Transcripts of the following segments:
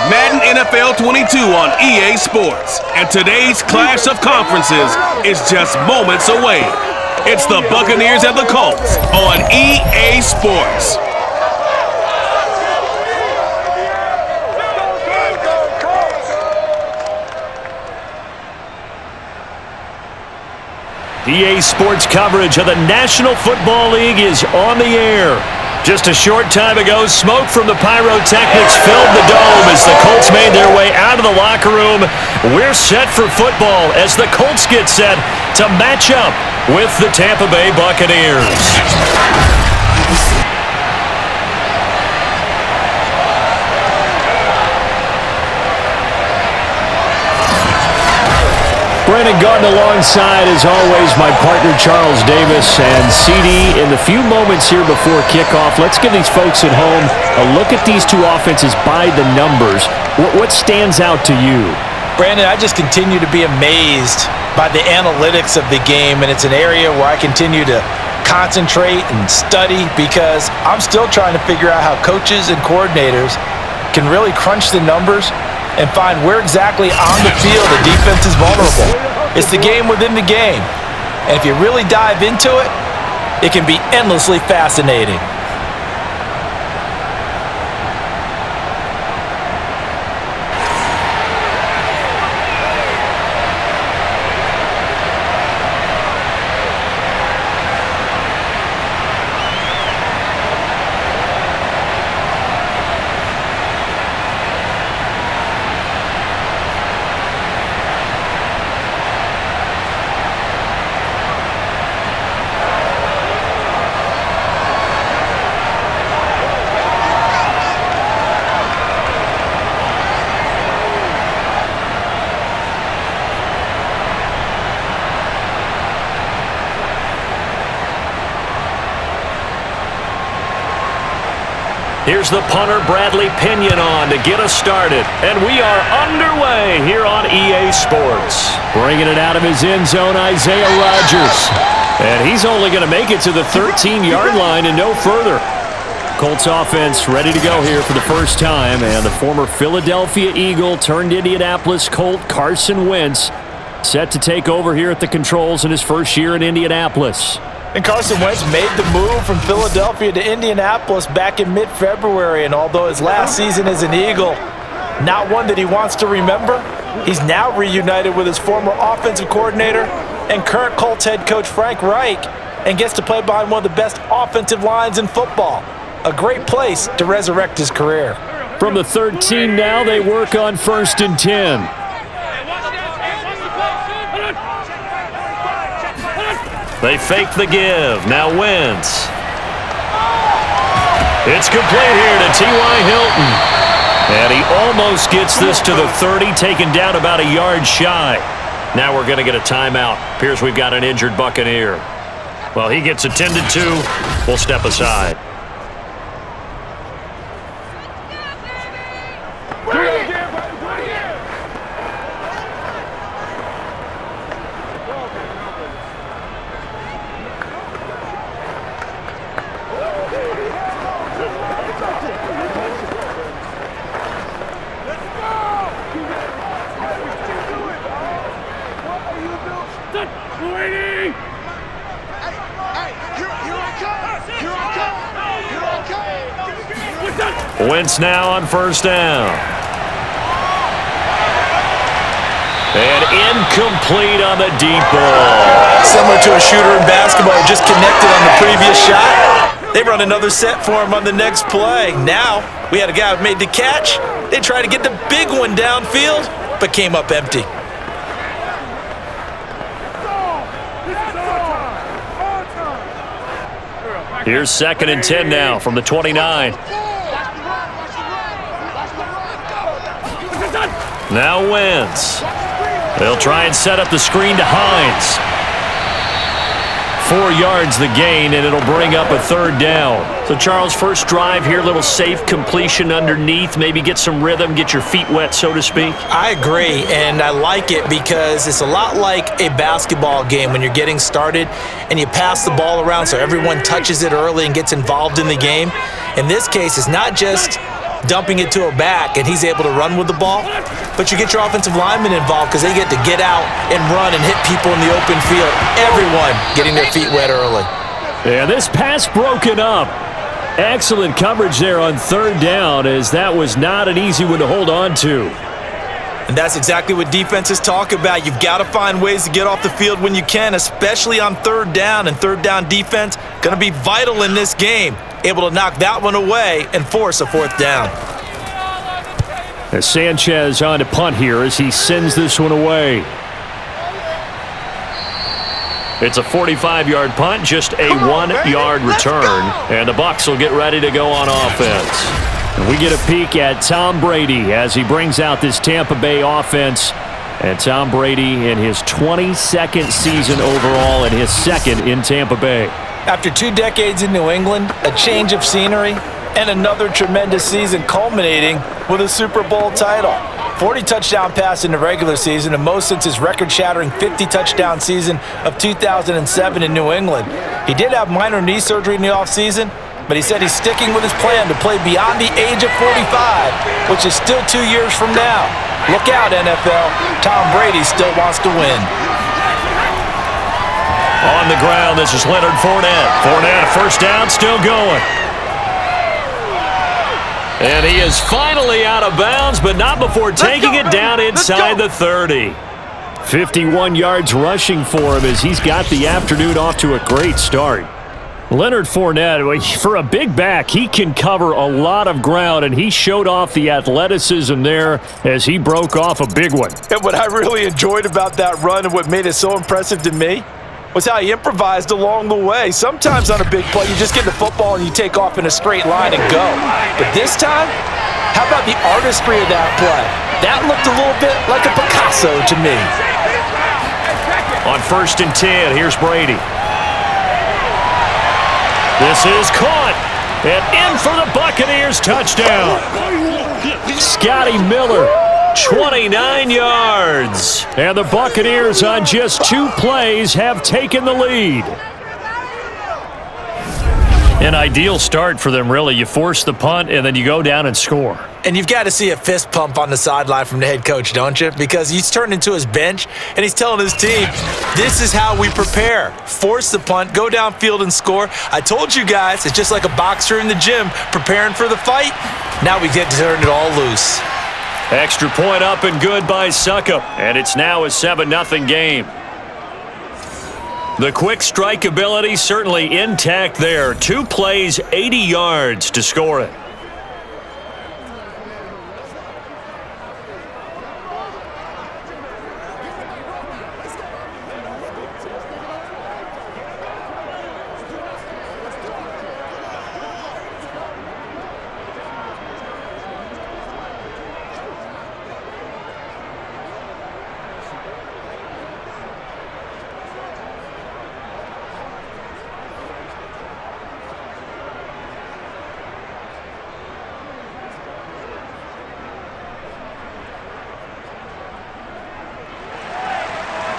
Madden NFL 22 on EA Sports. And today's clash of conferences is just moments away. It's the Buccaneers and the Colts on EA Sports. EA Sports coverage of the National Football League is on the air. Just a short time ago, smoke from the pyrotechnics filled the dome as the Colts made their way out of the locker room. We're set for football as the Colts get set to match up with the Tampa Bay Buccaneers. Brandon Gautin alongside, as always, my partner Charles Davis. And CD, in the few moments here before kickoff, let's give these folks at home a look at these two offenses by the numbers. What stands out to you? Brandon, I just continue to be amazed by the analytics of the game, and it's an area where I continue to concentrate and study because I'm still trying to figure out how coaches and coordinators can really crunch the numbers and find where exactly on the field the defense is vulnerable. It's the game within the game. And if you really dive into it, it can be endlessly fascinating. Here's the punter, Bradley Pinion, on to get us started. And we are underway here on EA Sports. Bringing it out of his end zone, Isaiah Rodgers. And he's only going to make it to the 13-yard line and no further. Colts offense ready to go here for the first time. And the former Philadelphia Eagle turned Indianapolis Colt, Carson Wentz, set to take over here at the controls in his first year in Indianapolis. And Carson Wentz made the move from Philadelphia to Indianapolis back in mid-February, and although his last season as an Eagle, not one that he wants to remember, he's now reunited with his former offensive coordinator and current Colts head coach Frank Reich and gets to play behind one of the best offensive lines in football. A great place to resurrect his career. From the 13 now, they work on 1st and 10. They fake the give. Now Wentz. It's complete here to T.Y. Hilton. And he almost gets this to the 30, taken down about a yard shy. Now we're going to get a timeout. Appears we've got an injured Buccaneer. Well, he gets attended to. We'll step aside. Wentz now on 1st down. And incomplete on the deep ball. Similar to a shooter in basketball, just connected on the previous shot. They run another set for him on the next play. Now, we had a guy who made the catch. They tried to get the big one downfield, but came up empty. Here's 2nd and 10 now from the 29. Now Wentz. They'll try and set up the screen to Hines. 4 yards the gain, and it'll bring up a 3rd down. So, Charles, first drive here, little safe completion underneath, maybe get some rhythm, get your feet wet, so to speak. I agree, and I like it because it's a lot like a basketball game when you're getting started and you pass the ball around so everyone touches it early and gets involved in the game. In this case, it's not just dumping it to a back, and he's able to run with the ball. But you get your offensive linemen involved because they get to get out and run and hit people in the open field. Everyone getting their feet wet early. Yeah, this pass broken up. Excellent coverage there on third down, as that was not an easy one to hold on to. And that's exactly what defenses talk about. You've got to find ways to get off the field when you can, especially on third down. And third down defense going to be vital in this game. Able to knock that one away and force a fourth down. As Sanchez on to punt here as he sends this one away. It's a 45-yard punt, just a 1-yard return, and the Bucs will get ready to go on offense. And we get a peek at Tom Brady as he brings out this Tampa Bay offense. And Tom Brady in his 22nd season overall and his second in Tampa Bay. After 2 decades in New England, a change of scenery, and another tremendous season culminating with a Super Bowl title. 40 touchdown pass in the regular season, and most since his record-shattering 50-touchdown season of 2007 in New England. He did have minor knee surgery in the offseason, but he said he's sticking with his plan to play beyond the age of 45, which is still 2 years from now. Look out, NFL. Tom Brady still wants to win. On the ground, this is Leonard Fournette. Fournette, first down, still going. And he is finally out of bounds, but not before taking it down inside the 30. 51 yards rushing for him as he's got the afternoon off to a great start. Leonard Fournette, for a big back, he can cover a lot of ground, and he showed off the athleticism there as he broke off a big one. And what I really enjoyed about that run and what made it so impressive to me was how he improvised along the way. Sometimes on a big play, you just get the football and you take off in a straight line and go. But this time, how about the artistry of that play? That looked a little bit like a Picasso to me. On 1st and 10, here's Brady. This is caught, and in for the Buccaneers touchdown. Scotty Miller, 29 yards. And the Buccaneers on just 2 plays have taken the lead. An ideal start for them, really. You force the punt, and then you go down and score. And you've got to see a fist pump on the sideline from the head coach, don't you? Because he's turned into his bench, and he's telling his team, this is how we prepare. Force the punt, go downfield and score. I told you guys, it's just like a boxer in the gym preparing for the fight. Now we get to turn it all loose. Extra point up and good by Succop, and it's now a 7-0 game. The quick strike ability certainly intact there. 2 plays, 80 yards to score it.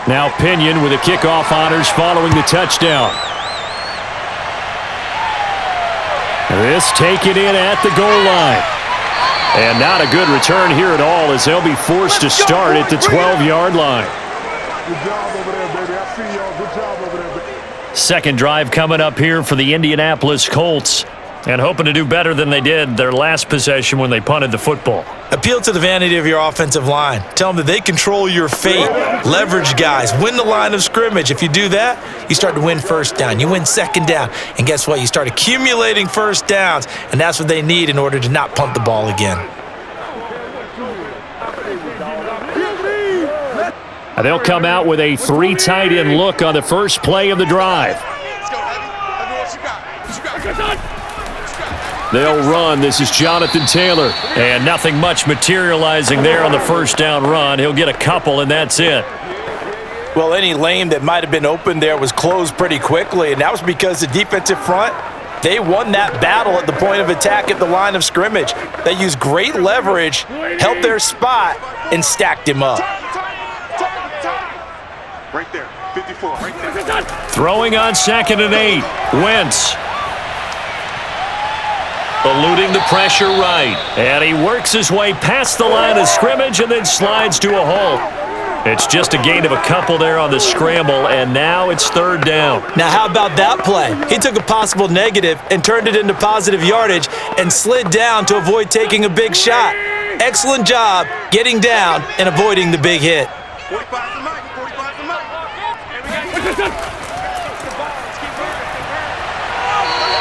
Now Pinion with the kickoff honors following the touchdown. This taken in at the goal line. And not a good return here at all as they'll be forced to start at the 12-yard line. Good job over there, baby. I see y'all. Good job over there, baby. Second drive coming up here for the Indianapolis Colts. And hoping to do better than they did their last possession when they punted the football. Appeal to the vanity of your offensive line. Tell them that they control your fate. Leverage guys. Win the line of scrimmage. If you do that, you start to win first down. You win second down. And guess what? You start accumulating first downs. And that's what they need in order to not punt the ball again. They'll come out with a 3 tight end look on the first play of the drive. They'll run. This is Jonathan Taylor. And nothing much materializing there on the first down run. He'll get a couple, and that's it. Well, any lane that might have been open there was closed pretty quickly, and that was because the defensive front, they won that battle at the point of attack at the line of scrimmage. They used great leverage, held their spot, and stacked him up. Right there, 54, right there. Throwing on 2nd and 8. Wentz. Eluding the pressure right. And he works his way past the line of scrimmage and then slides to a halt. It's just a gain of a couple there on the scramble, and now it's third down. Now, how about that play? He took a possible negative and turned it into positive yardage and slid down to avoid taking a big shot. Excellent job getting down and avoiding the big hit.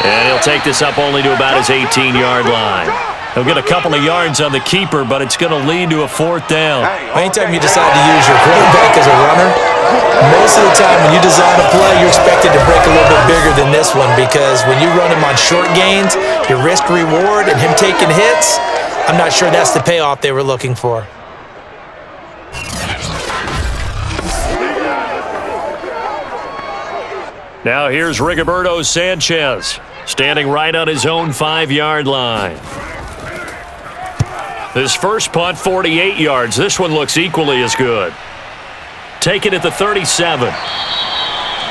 And he'll take this up only to about his 18-yard line. He'll get a couple of yards on the keeper, but it's going to lead to a fourth down. Anytime you decide to use your quarterback as a runner, most of the time when you design a play, you're expected to break a little bit bigger than this one, because when you run him on short gains, your risk-reward and him taking hits, I'm not sure that's the payoff they were looking for. Now here's Rigoberto Sanchez, standing right on his own 5-yard line. His first punt, 48 yards. This one looks equally as good. Taken at the 37.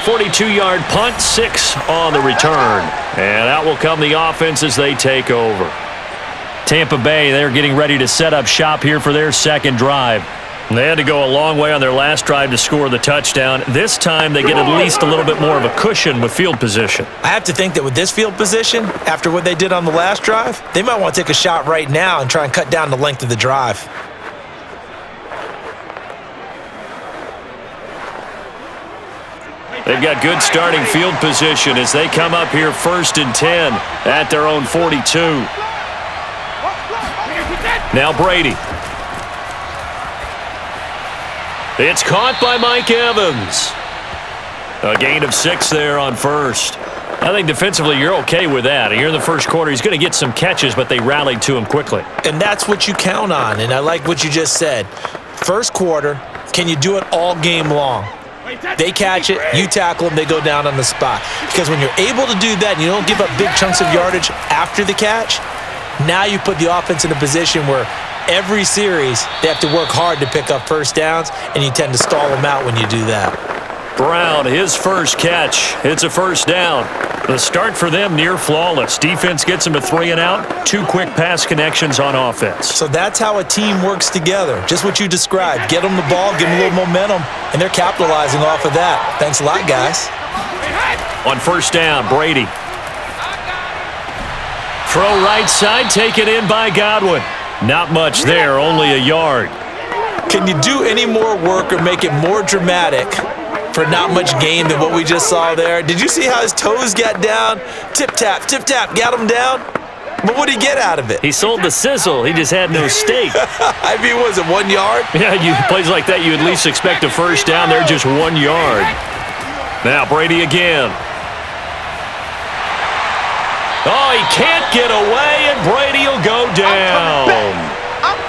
42-yard punt, 6 on the return. And out will come the offense as they take over. Tampa Bay, they're getting ready to set up shop here for their second drive. They had to go a long way on their last drive to score the touchdown. This time they get at least a little bit more of a cushion with field position. I have to think that with this field position, after what they did on the last drive, they might want to take a shot right now and try and cut down the length of the drive. They've got good starting field position as they come up here 1st and 10 at their own 42. Now Brady. It's caught by Mike Evans. A gain of 6 there on first. I think defensively you're okay with that. Here in the first quarter, he's going to get some catches, but they rallied to him quickly. And that's what you count on, and I like what you just said. First quarter, can you do it all game long? They catch it, you tackle them, they go down on the spot. Because when you're able to do that and you don't give up big chunks of yardage after the catch, now you put the offense in a position where every series, they have to work hard to pick up first downs, and you tend to stall them out when you do that. Brown, his first catch. It's a first down. The start for them near flawless. Defense gets him a 3 and out. 2 quick pass connections on offense. So that's how a team works together. Just what you described. Get them the ball, give them a little momentum, and they're capitalizing off of that. Thanks a lot, guys. On first down, Brady. Throw right side, taken in by Godwin. Not much there, only a yard. Can you do any more work or make it more dramatic for not much gain than what we just saw there? Did you see how his toes got down? Tip-tap, got him down. But what did he get out of it? He sold the sizzle. He just had no steak. I mean, was it 1 yard? Yeah, plays like that, you at least expect a first down. They're just 1 yard. Now Brady again. Oh, he can't get away, and Brady will go down.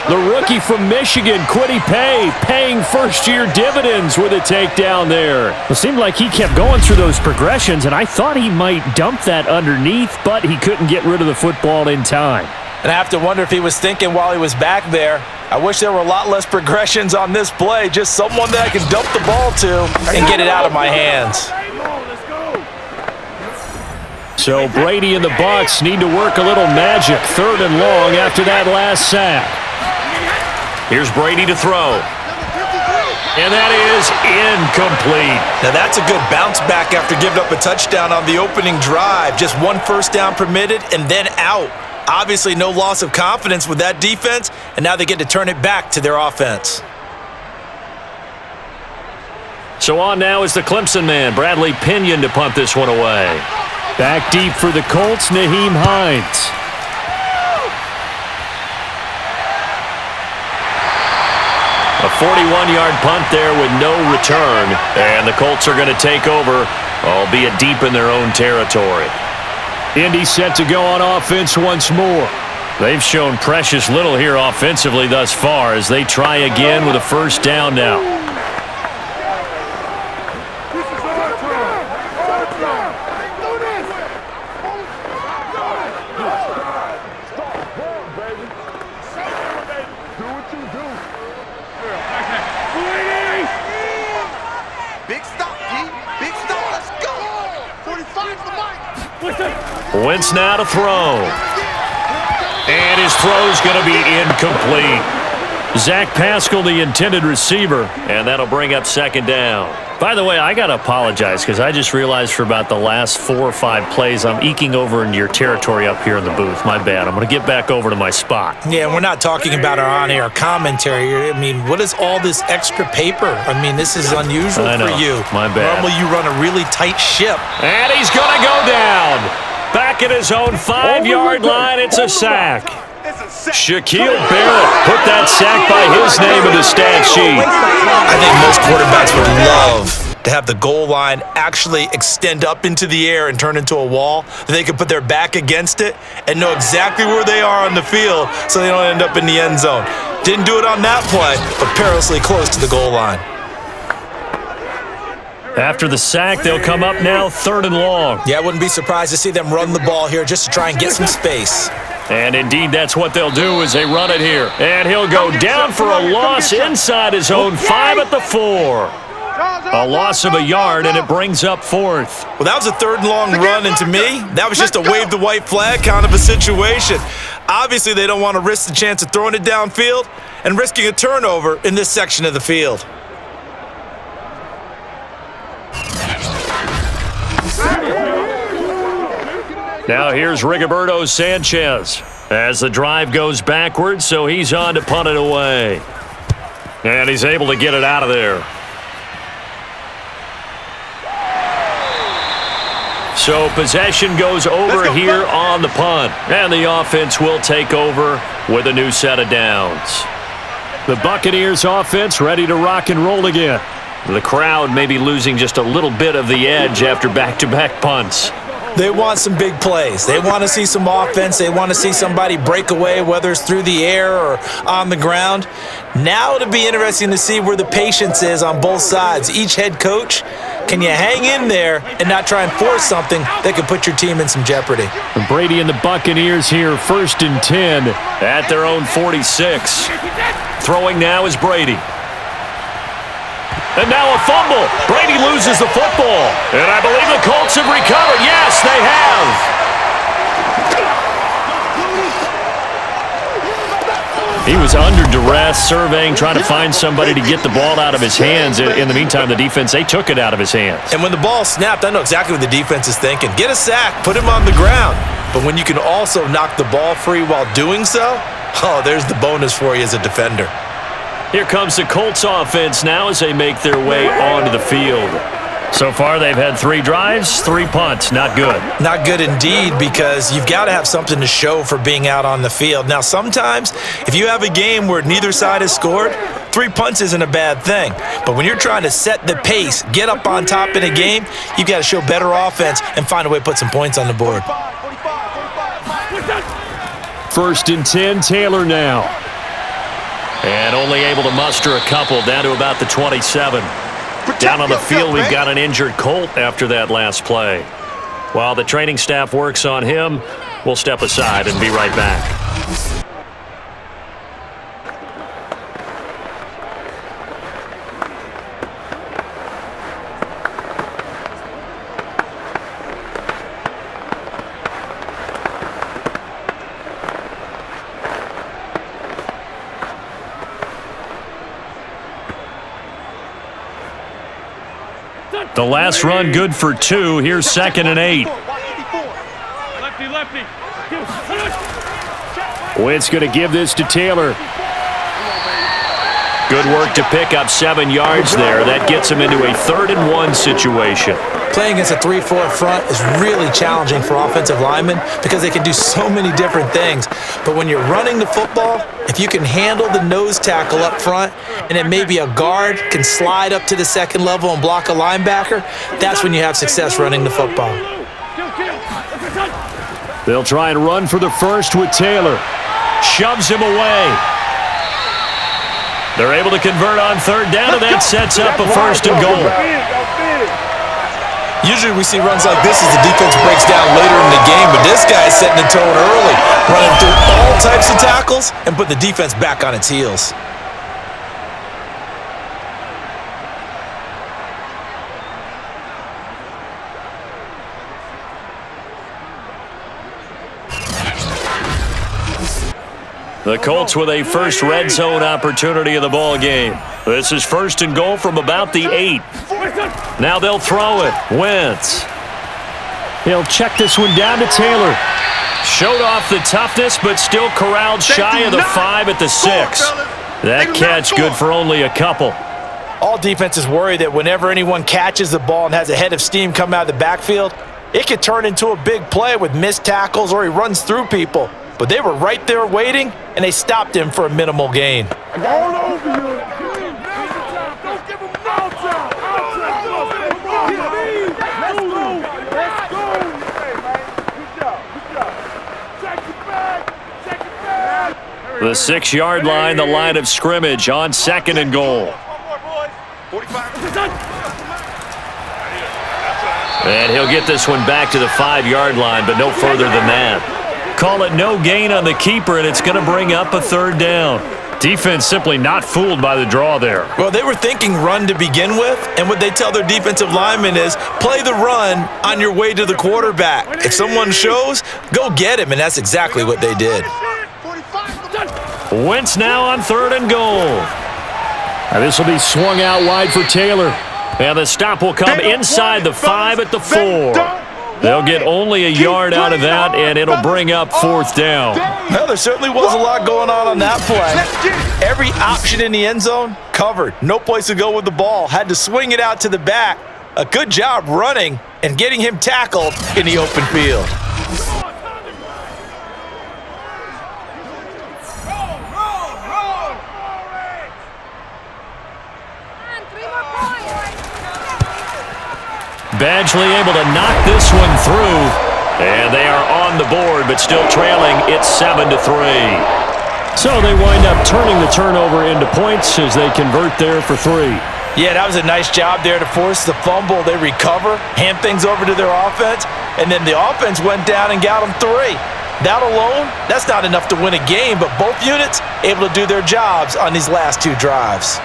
The rookie from Michigan, Kwity Paye, paying first-year dividends with a takedown there. It seemed like he kept going through those progressions, and I thought he might dump that underneath, but he couldn't get rid of the football in time. And I have to wonder if he was thinking while he was back there, I wish there were a lot less progressions on this play, just someone that I can dump the ball to and get it out of my hands. So Brady and the BUCS need to work a little magic. 3rd and long after that last sack. Here's Brady to throw. And that is incomplete. Now that's a good bounce back after giving up a touchdown on the opening drive. Just 1 first down permitted and then out. Obviously no loss of confidence with that defense, and now they get to turn it back to their offense. So on now is the Clemson man, Bradley Pinion, to punt this one away. Back deep for the Colts, Nyheim Hines. A 41-yard punt there with no return, and the Colts are going to take over, albeit deep in their own territory. Indy set to go on offense once more. They've shown precious little here offensively thus far as they try again with a first down now. Wentz now to throw. And his throw's going to be incomplete. Zach Pascal, the intended receiver, and that'll bring up second down. By the way, I got to apologize because I just realized for about the last 4 or 5 plays, I'm eking over into your territory up here in the booth. My bad. I'm going to get back over to my spot. Yeah, we're not talking about our on-air commentary. I mean, what is all this extra paper? I mean, this is unusual for you. My bad. Normally, you run a really tight ship. And he's going to go down. Back at his own 5-yard line, it's a sack. Shaquille Barrett put that sack by his name in the stat sheet. I think most quarterbacks would love to have the goal line actually extend up into the air and turn into a wall, that they could put their back against it and know exactly where they are on the field so they don't end up in the end zone. Didn't do it on that play, but perilously close to the goal line. After the sack, they'll come up now 3rd and long. Yeah, I wouldn't be surprised to see them run the ball here just to try and get some space. And indeed, that's what they'll do as they run it here. And he'll go down for a loss inside his own 5 at the 4. A loss of a yard, and it brings up 4th. Well, that was a 3rd and long run, and to me, that was just a wave the white flag kind of a situation. Obviously, they don't want to risk the chance of throwing it downfield and risking a turnover in this section of the field. Now here's Rigoberto Sanchez as the drive goes backwards, so he's on to punt it away. And he's able to get it out of there. So possession goes over here on the punt, and the offense will take over with a new set of downs. The Buccaneers offense ready to rock and roll again. The crowd may be losing just a little bit of the edge after back-to-back punts. They want some big plays. They want to see some offense. They want to see somebody break away, whether it's through the air or on the ground. Now it'll be interesting to see where the patience is on both sides. Each head coach, can you hang in there and not try and force something that could put your team in some jeopardy? Brady and the Buccaneers here, 1st and 10. At their own 46. Throwing now is Brady. And now a fumble. Brady loses the football. And I believe the Colts have recovered. Yes, they have. He was under duress, surveying, trying to find somebody to get the ball out of his hands. In the meantime, the defense, they took it out of his hands. And when the ball snapped, I know exactly what the defense is thinking. Get a sack, put him on the ground. But when you can also knock the ball free while doing so, oh, there's the bonus for you as a defender. Here comes the Colts offense now as they make their way onto the field. So far, they've had 3 drives, 3 punts. Not good. Not good indeed, because you've got to have something to show for being out on the field. Now, sometimes, if you have a game where neither side has scored, 3 punts isn't a bad thing. But when you're trying to set the pace, get up on top in a game, you've got to show better offense and find a way to put some points on the board. 1st and 10, Taylor now. And only able to muster a couple down to about the 27. Down on the field, we've got an injured Colt after that last play. While the training staff works on him, we'll step aside and be right back. The last run good for 2. Here's 2nd and 8. Wentz going to give this to Taylor. Good work to pick up 7 yards there. That gets him into a 3rd and 1 situation. Playing against a 3-4 front is really challenging for offensive linemen because they can do so many different things. But when you're running the football, if you can handle the nose tackle up front and then maybe a guard can slide up to the 2nd level and block a linebacker, that's when you have success running the football. They'll try and run for the 1st with Taylor. Shoves him away. They're able to convert on 3rd down, and that sets up a 1st and goal. Usually we see runs like this as the defense breaks down later in the game, but this guy is setting the tone early, running through all types of tackles and put the defense back on its heels. The Colts with a first red zone opportunity of the ball game. This is 1st and goal from about the 8. Now they'll throw it. Wentz. He'll check this one down to Taylor. Showed off the toughness, but still corralled shy of the 5 at the 6. That catch good for only a couple. All defenses worry that whenever anyone catches the ball and has a head of steam come out of the backfield, it could turn into a big play with missed tackles or he runs through people. But they were right there waiting, and they stopped him for a minimal gain. All over you. Don't give him no time. Let's go. Good job. Check it back. The 6-yard line, the line of scrimmage on 2nd and goal. And he'll get this one back to the 5-yard line, but no further than that. Call it no gain on the keeper, and it's going to bring up a 3rd down. Defense simply not fooled by the draw there. Well, they were thinking run to begin with, and what they tell their defensive linemen is play the run on your way to the quarterback. If someone shows, go get him, and that's exactly what they did. Wentz now on 3rd and goal. Now this will be swung out wide for Taylor. And the stop will come inside the 5 at the 4. They'll get only a yard out of that, and it'll bring up 4th down. Well, there certainly was a lot going on that play. Every option in the end zone covered. No place to go with the ball. Had to swing it out to the back. A good job running and getting him tackled in the open field. Badgley able to knock this one through. And they are on the board, but still trailing. It's 7-3. So they wind up turning the turnover into points as they convert there for 3. Yeah, that was a nice job there to force the fumble. They recover, hand things over to their offense, and then the offense went down and got them 3. That alone, that's not enough to win a game, but both units able to do their jobs on these last 2 drives.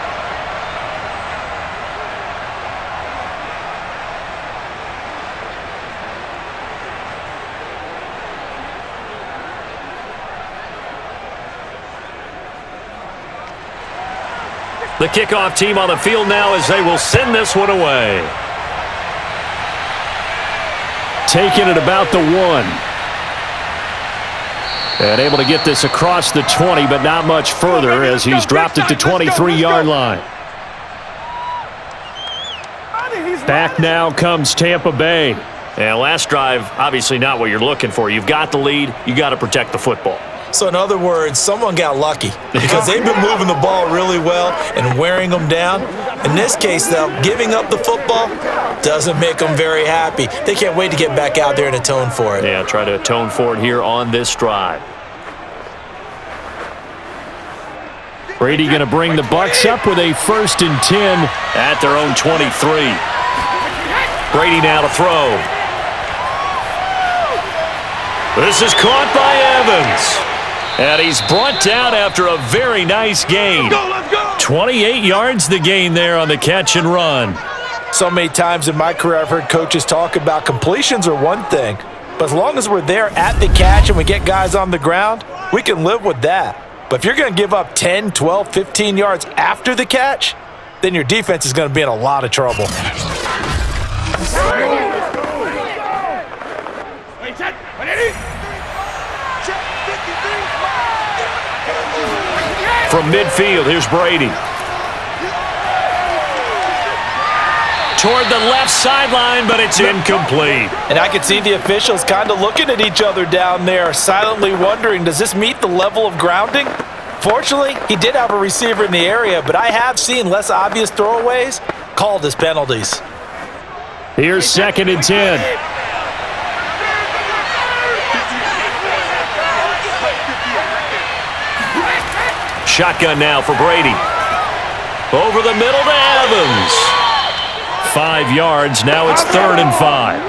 The kickoff team on the field now as they will send this one away. Taking it about the 1. And able to get this across the 20, but not much further as he's dropped it to 23-yard line. Back now comes Tampa Bay. And last drive, obviously not what you're looking for. You've got the lead. You got to protect the football. So in other words, someone got lucky because they've been moving the ball really well and wearing them down. In this case, though, giving up the football doesn't make them very happy. They can't wait to get back out there and atone for it. Yeah, try to atone for it here on this drive. Brady going to bring the Bucs up with a 1st and 10 at their own 23. Brady now to throw. This is caught by Evans. And he's brought down after a very nice gain. 28 yards the gain there on the catch and run. So many times in my career I've heard coaches talk about completions are one thing, but as long as we're there at the catch and we get guys on the ground, we can live with that. But if you're going to give up 10, 12, 15 yards after the catch, then your defense is going to be in a lot of trouble. From midfield, here's Brady. Toward the left sideline, but it's incomplete. And I could see the officials kind of looking at each other down there, silently wondering, does this meet the level of grounding? Fortunately, he did have a receiver in the area, but I have seen less obvious throwaways called as penalties. Here's 2nd and 10. Shotgun now for Brady. Over the middle to Evans. 5 yards. Now it's 3rd and 5.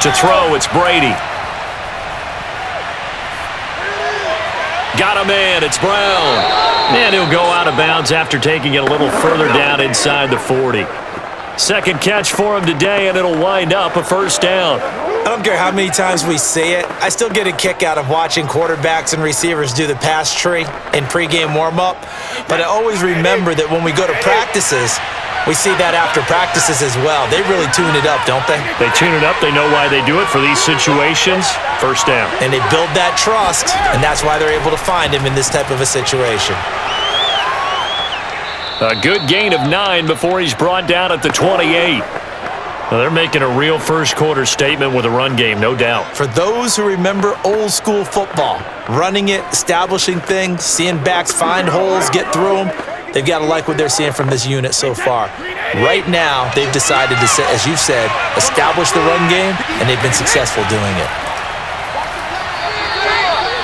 To throw, it's Brady. got a man. It's Brown. And he'll go out of bounds after taking it a little further down inside the 40. Second catch for him today, and it'll wind up a first down. I don't care how many times we say it, I still get a kick out of watching quarterbacks and receivers do the pass tree in pregame warm-up. But I always remember that when we go to practices, we see that after practices as well. They really tune it up, don't they? They tune it up. They know why they do it for these situations. First down. And they build that trust, and that's why they're able to find him in this type of a situation. A good gain of 9 before he's brought down at the 28. Well, they're making a real first-quarter statement with a run game, no doubt. For those who remember old-school football, running it, establishing things, seeing backs find holes, get through them, they've got to like what they're seeing from this unit so far. Right now, they've decided to, as you said, establish the run game, and they've been successful doing it.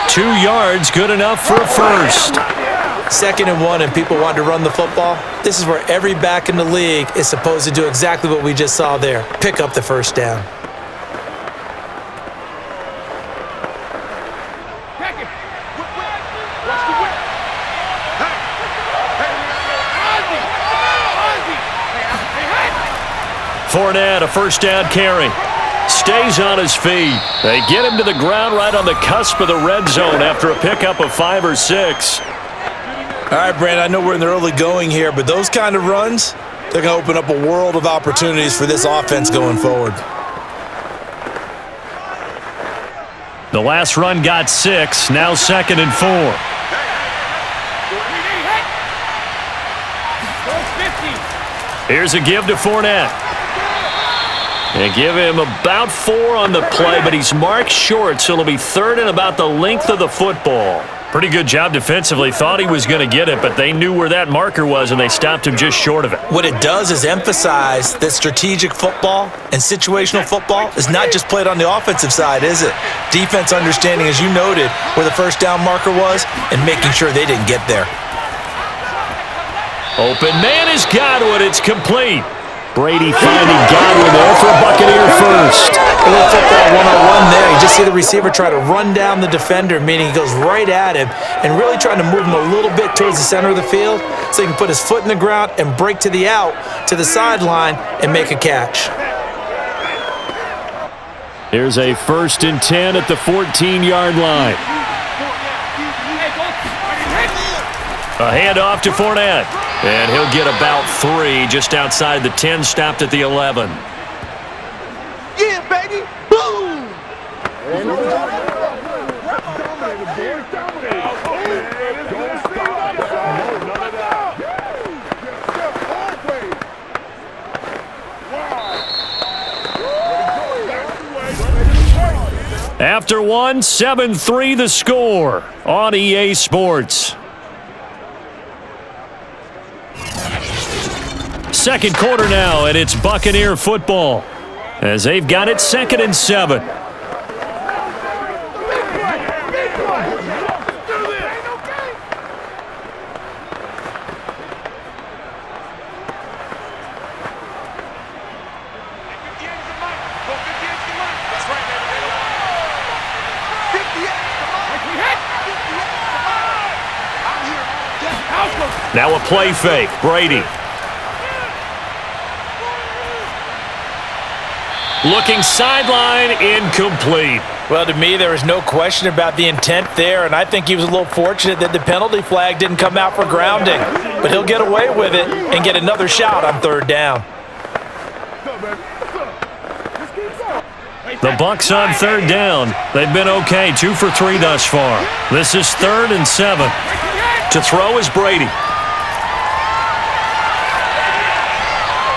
2 yards, good enough for a first. 2nd and 1, and people want to run the football. This is where every back in the league is supposed to do exactly what we just saw there. Pick up the first down. Fournette, a first down carry. Stays on his feet. They get him to the ground right on the cusp of the red zone after a pickup of 5 or 6. All right, Brandon, I know we're in the early going here, but those kind of runs, they're going to open up a world of opportunities for this offense going forward. The last run got 6, now 2nd and 4. Here's a give to Fournette. They give him about 4 on the play, but he's marked short, so it'll be 3rd and about the length of the football. Pretty good job defensively. Thought he was going to get it, but they knew where that marker was, and they stopped him just short of it. What it does is emphasize that strategic football and situational football is not just played on the offensive side, is it? Defense understanding, as you noted, where the first down marker was and making sure they didn't get there. Open man is Godwin. It's complete. Brady finding Godwin there for a Buccaneer first. A little football one-on-one there. You just see the receiver try to run down the defender, meaning he goes right at him and really trying to move him a little bit towards the center of the field so he can put his foot in the ground and break to the out, to the sideline, and make a catch. Here's a 1st and 10 at the 14-yard line. A handoff to Fournette. And he'll get about 3 just outside the 10, stopped at the 11. Yeah, baby. Boom. After 1, 7-3 the score on EA Sports. Second quarter now, and it's Buccaneer football as they've got it 2nd and 7. Now a play fake, Brady. Looking sideline, incomplete. Well, to me, there was no question about the intent there, and I think he was a little fortunate that the penalty flag didn't come out for grounding. But he'll get away with it and get another shot on 3rd down. The Bucs on 3rd down. They've been okay, 2 for 3 thus far. This is 3rd and 7. To throw is Brady.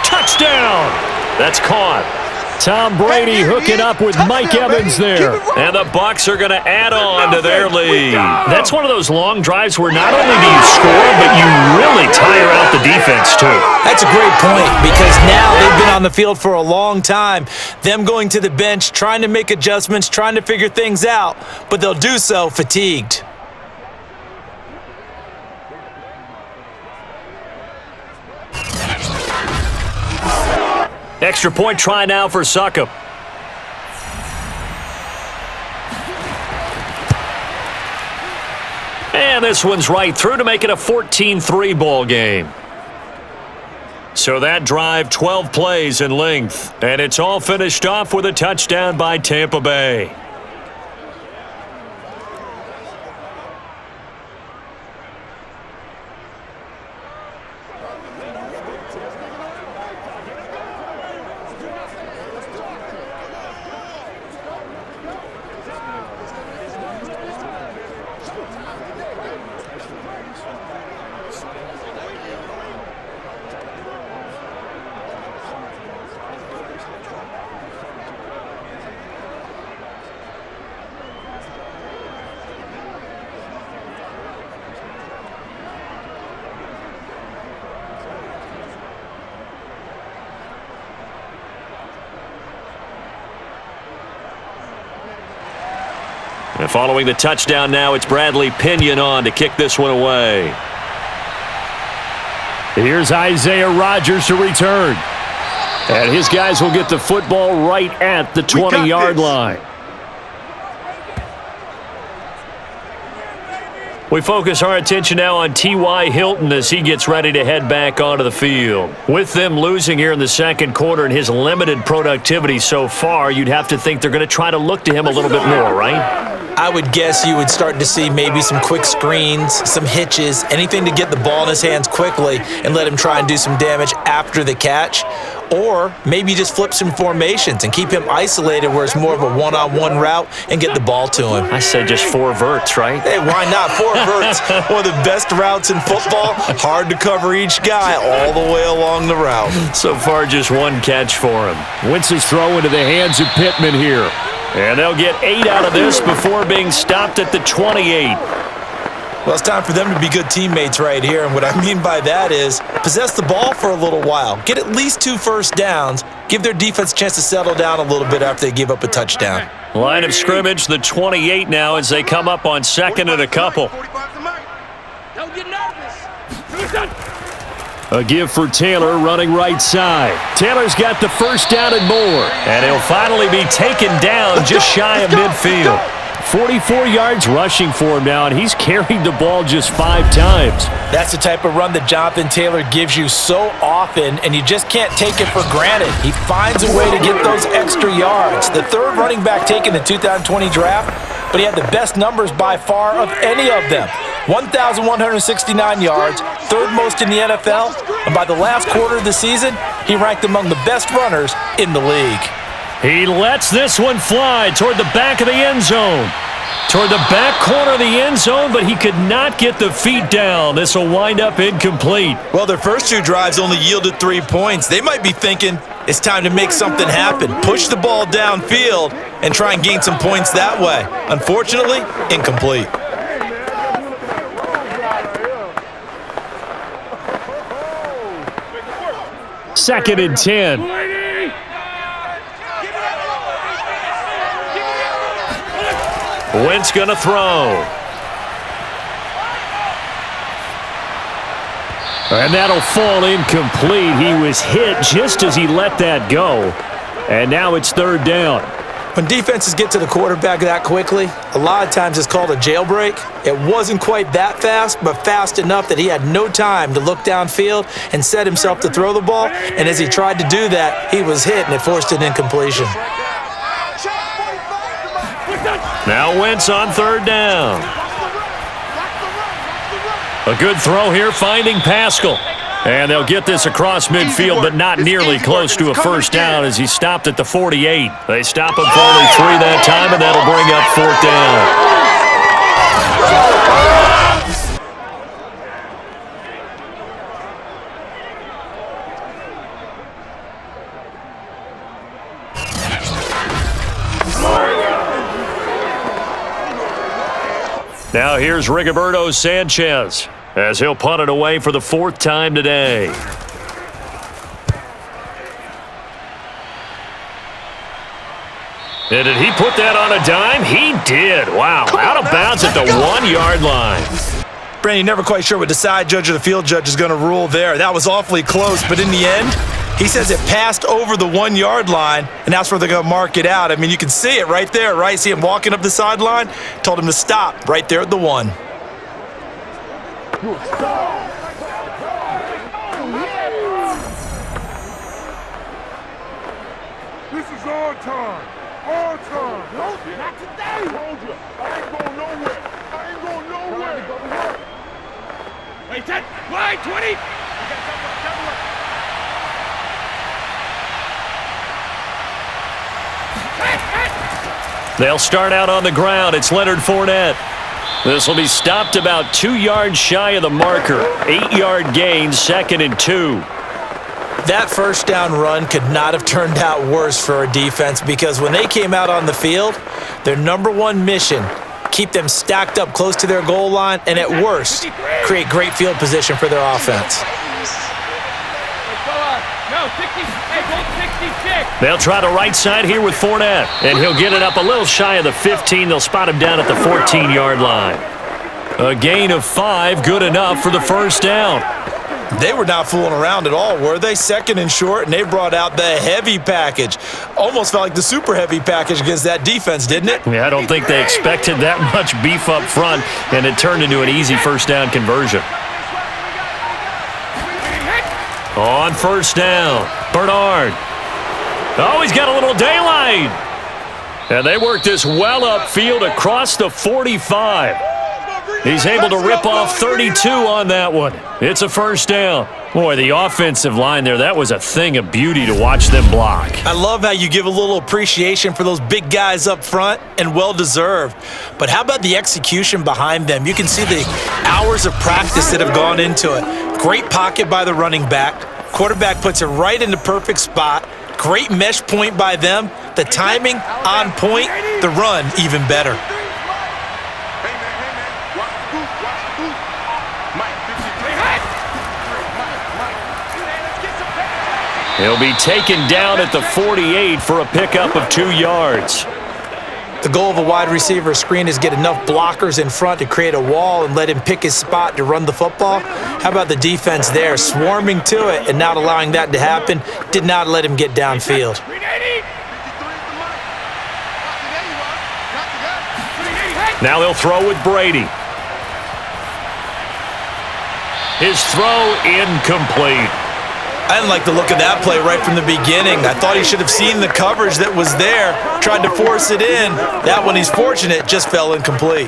Touchdown! That's caught. Tom Brady hooking up with Mike Evans there. And the Bucs are going to add on to their lead. That's one of those long drives where not only do you score, but you really tire out the defense, too. That's a great point because now they've been on the field for a long time. Them going to the bench, trying to make adjustments, trying to figure things out, but they'll do so fatigued. Extra point try now for Succop. And this one's right through to make it a 14-3 ball game. So that drive, 12 plays in length. And it's all finished off with a touchdown by Tampa Bay. And following the touchdown now, it's Bradley Pinion on to kick this one away. Here's Isaiah Rodgers to return. And his guys will get the football right at the 20-yard line. We focus our attention now on T.Y. Hilton as he gets ready to head back onto the field. With them losing here in the second quarter and his limited productivity so far, you'd have to think they're going to try to look to him a little bit more, right? I would guess you would start to see maybe some quick screens, some hitches, anything to get the ball in his hands quickly and let him try and do some damage after the catch. Or maybe just flip some formations and keep him isolated where it's more of a one-on-one route and get the ball to him. I say just 4 verts, right? Hey, why not? 4 verts, one of the best routes in football. Hard to cover each guy all the way along the route. So far, just 1 catch for him. Wentz's throw into the hands of Pittman here. And they'll get 8 out of this before being stopped at the 28. Well, it's time for them to be good teammates right here. And what I mean by that is possess the ball for a little while. Get at least 2 first downs. Give their defense a chance to settle down a little bit after they give up a touchdown. Line of scrimmage, the 28 now as they come up on 2nd and a couple. Don't get nervous. A give for Taylor running right side. Taylor's got the first down and more. And he'll finally be taken down just shy of midfield. 44 yards rushing for him now, and he's carried the ball just 5 times. That's the type of run that Jonathan Taylor gives you so often, and you just can't take it for granted. He finds a way to get those extra yards. The 3rd running back taken in the 2020 draft, but he had the best numbers by far of any of them. 1,169 yards, 3rd most in the NFL, and by the last quarter of the season, he ranked among the best runners in the league. He lets this one fly toward the back of the end zone. Toward the back corner of the end zone, but he could not get the feet down. This will wind up incomplete. Well, their first 2 drives only yielded 3 points. They might be thinking it's time to make something happen. Push the ball downfield and try and gain some points that way. Unfortunately, incomplete. Second and 10. Wentz gonna throw. And that'll fall incomplete. He was hit just as he let that go. And now it's 3rd down. When defenses get to the quarterback that quickly, a lot of times it's called a jailbreak. It wasn't quite that fast, but fast enough that he had no time to look downfield and set himself to throw the ball. And as he tried to do that, he was hit and it forced an incompletion. Now Wentz on 3rd down. A good throw here, finding Pascal. And they'll get this across midfield, but not nearly close to a first down as he stopped at the 48. They stop him for only 3 that time, and that'll bring up 4th down. Now here's Rigoberto Sanchez as he'll punt it away for the 4th time today. And did he put that on a dime? He did. Wow. Out of bounds at the 1-yard line. Brandon, you're never quite sure what the side judge or the field judge is going to rule there. That was awfully close, but in the end, he says it passed over the 1-yard line, and that's where they're going to mark it out. I mean, you can see it right there, right? See him walking up the sideline? Told him to stop right there at the 1. This is our time. Our time. Not today. Hold you. I ain't going nowhere. I ain't going nowhere. Wait, 10. Wide, 20. They'll start out on the ground. It's Leonard Fournette. This will be stopped about 2 yards shy of the marker. 8-yard gain, 2nd and 2. That first down run could not have turned out worse for a defense because when they came out on the field, their number one mission, keep them stacked up close to their goal line, and at worst, create great field position for their offense. They'll try the right side here with Fournette, and he'll get it up a little shy of the 15. They'll spot him down at the 14-yard line. A gain of 5, good enough for the first down. They were not fooling around at all, were they? 2nd and short, and they brought out the heavy package. Almost felt like the super heavy package against that defense, didn't it? Yeah, I don't think they expected that much beef up front, and it turned into an easy first down conversion. On first down, Bernard. Oh, he's got a little daylight. And they work this well upfield across the 45. He's able to rip off 32 on that one. It's a first down. Boy, the offensive line there, that was a thing of beauty to watch them block. I love how you give a little appreciation for those big guys up front, and well-deserved. But how about the execution behind them? You can see the hours of practice that have gone into it. Great pocket by the running back. Quarterback puts it right in the perfect spot. Great mesh point by them. The timing on point. The run even better. He'll be taken down at the 48 for a pickup of 2 yards. The goal of a wide receiver screen is get enough blockers in front to create a wall and let him pick his spot to run the football. How about the defense there, swarming to it and not allowing that to happen? Did not let him get downfield. Now they'll throw with Brady. His throw incomplete. I didn't like the look of that play right from the beginning. I thought he should have seen the coverage that was there, tried to force it in. That one, he's fortunate, just fell incomplete.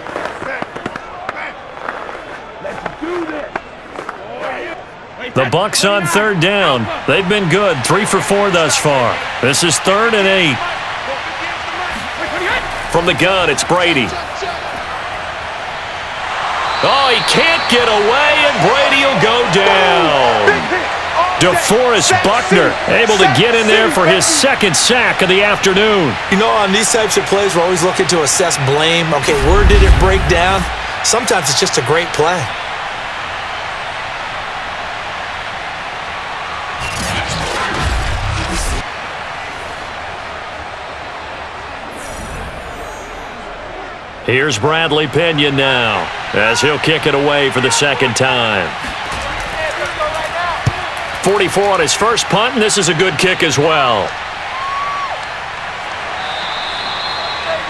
The Bucs on third down. They've been good, 3 for 4 thus far. This is 3rd and 8. From the gun, it's Brady. Oh, he can't get away, and Brady will go down. DeForest Buckner able to get in there for his 2nd sack of the afternoon. You know, on these types of plays, we're always looking to assess blame. Okay, where did it break down? Sometimes it's just a great play. Here's Bradley Pinion now, as he'll kick it away for the 2nd time. 44 on his first punt, and this is a good kick as well.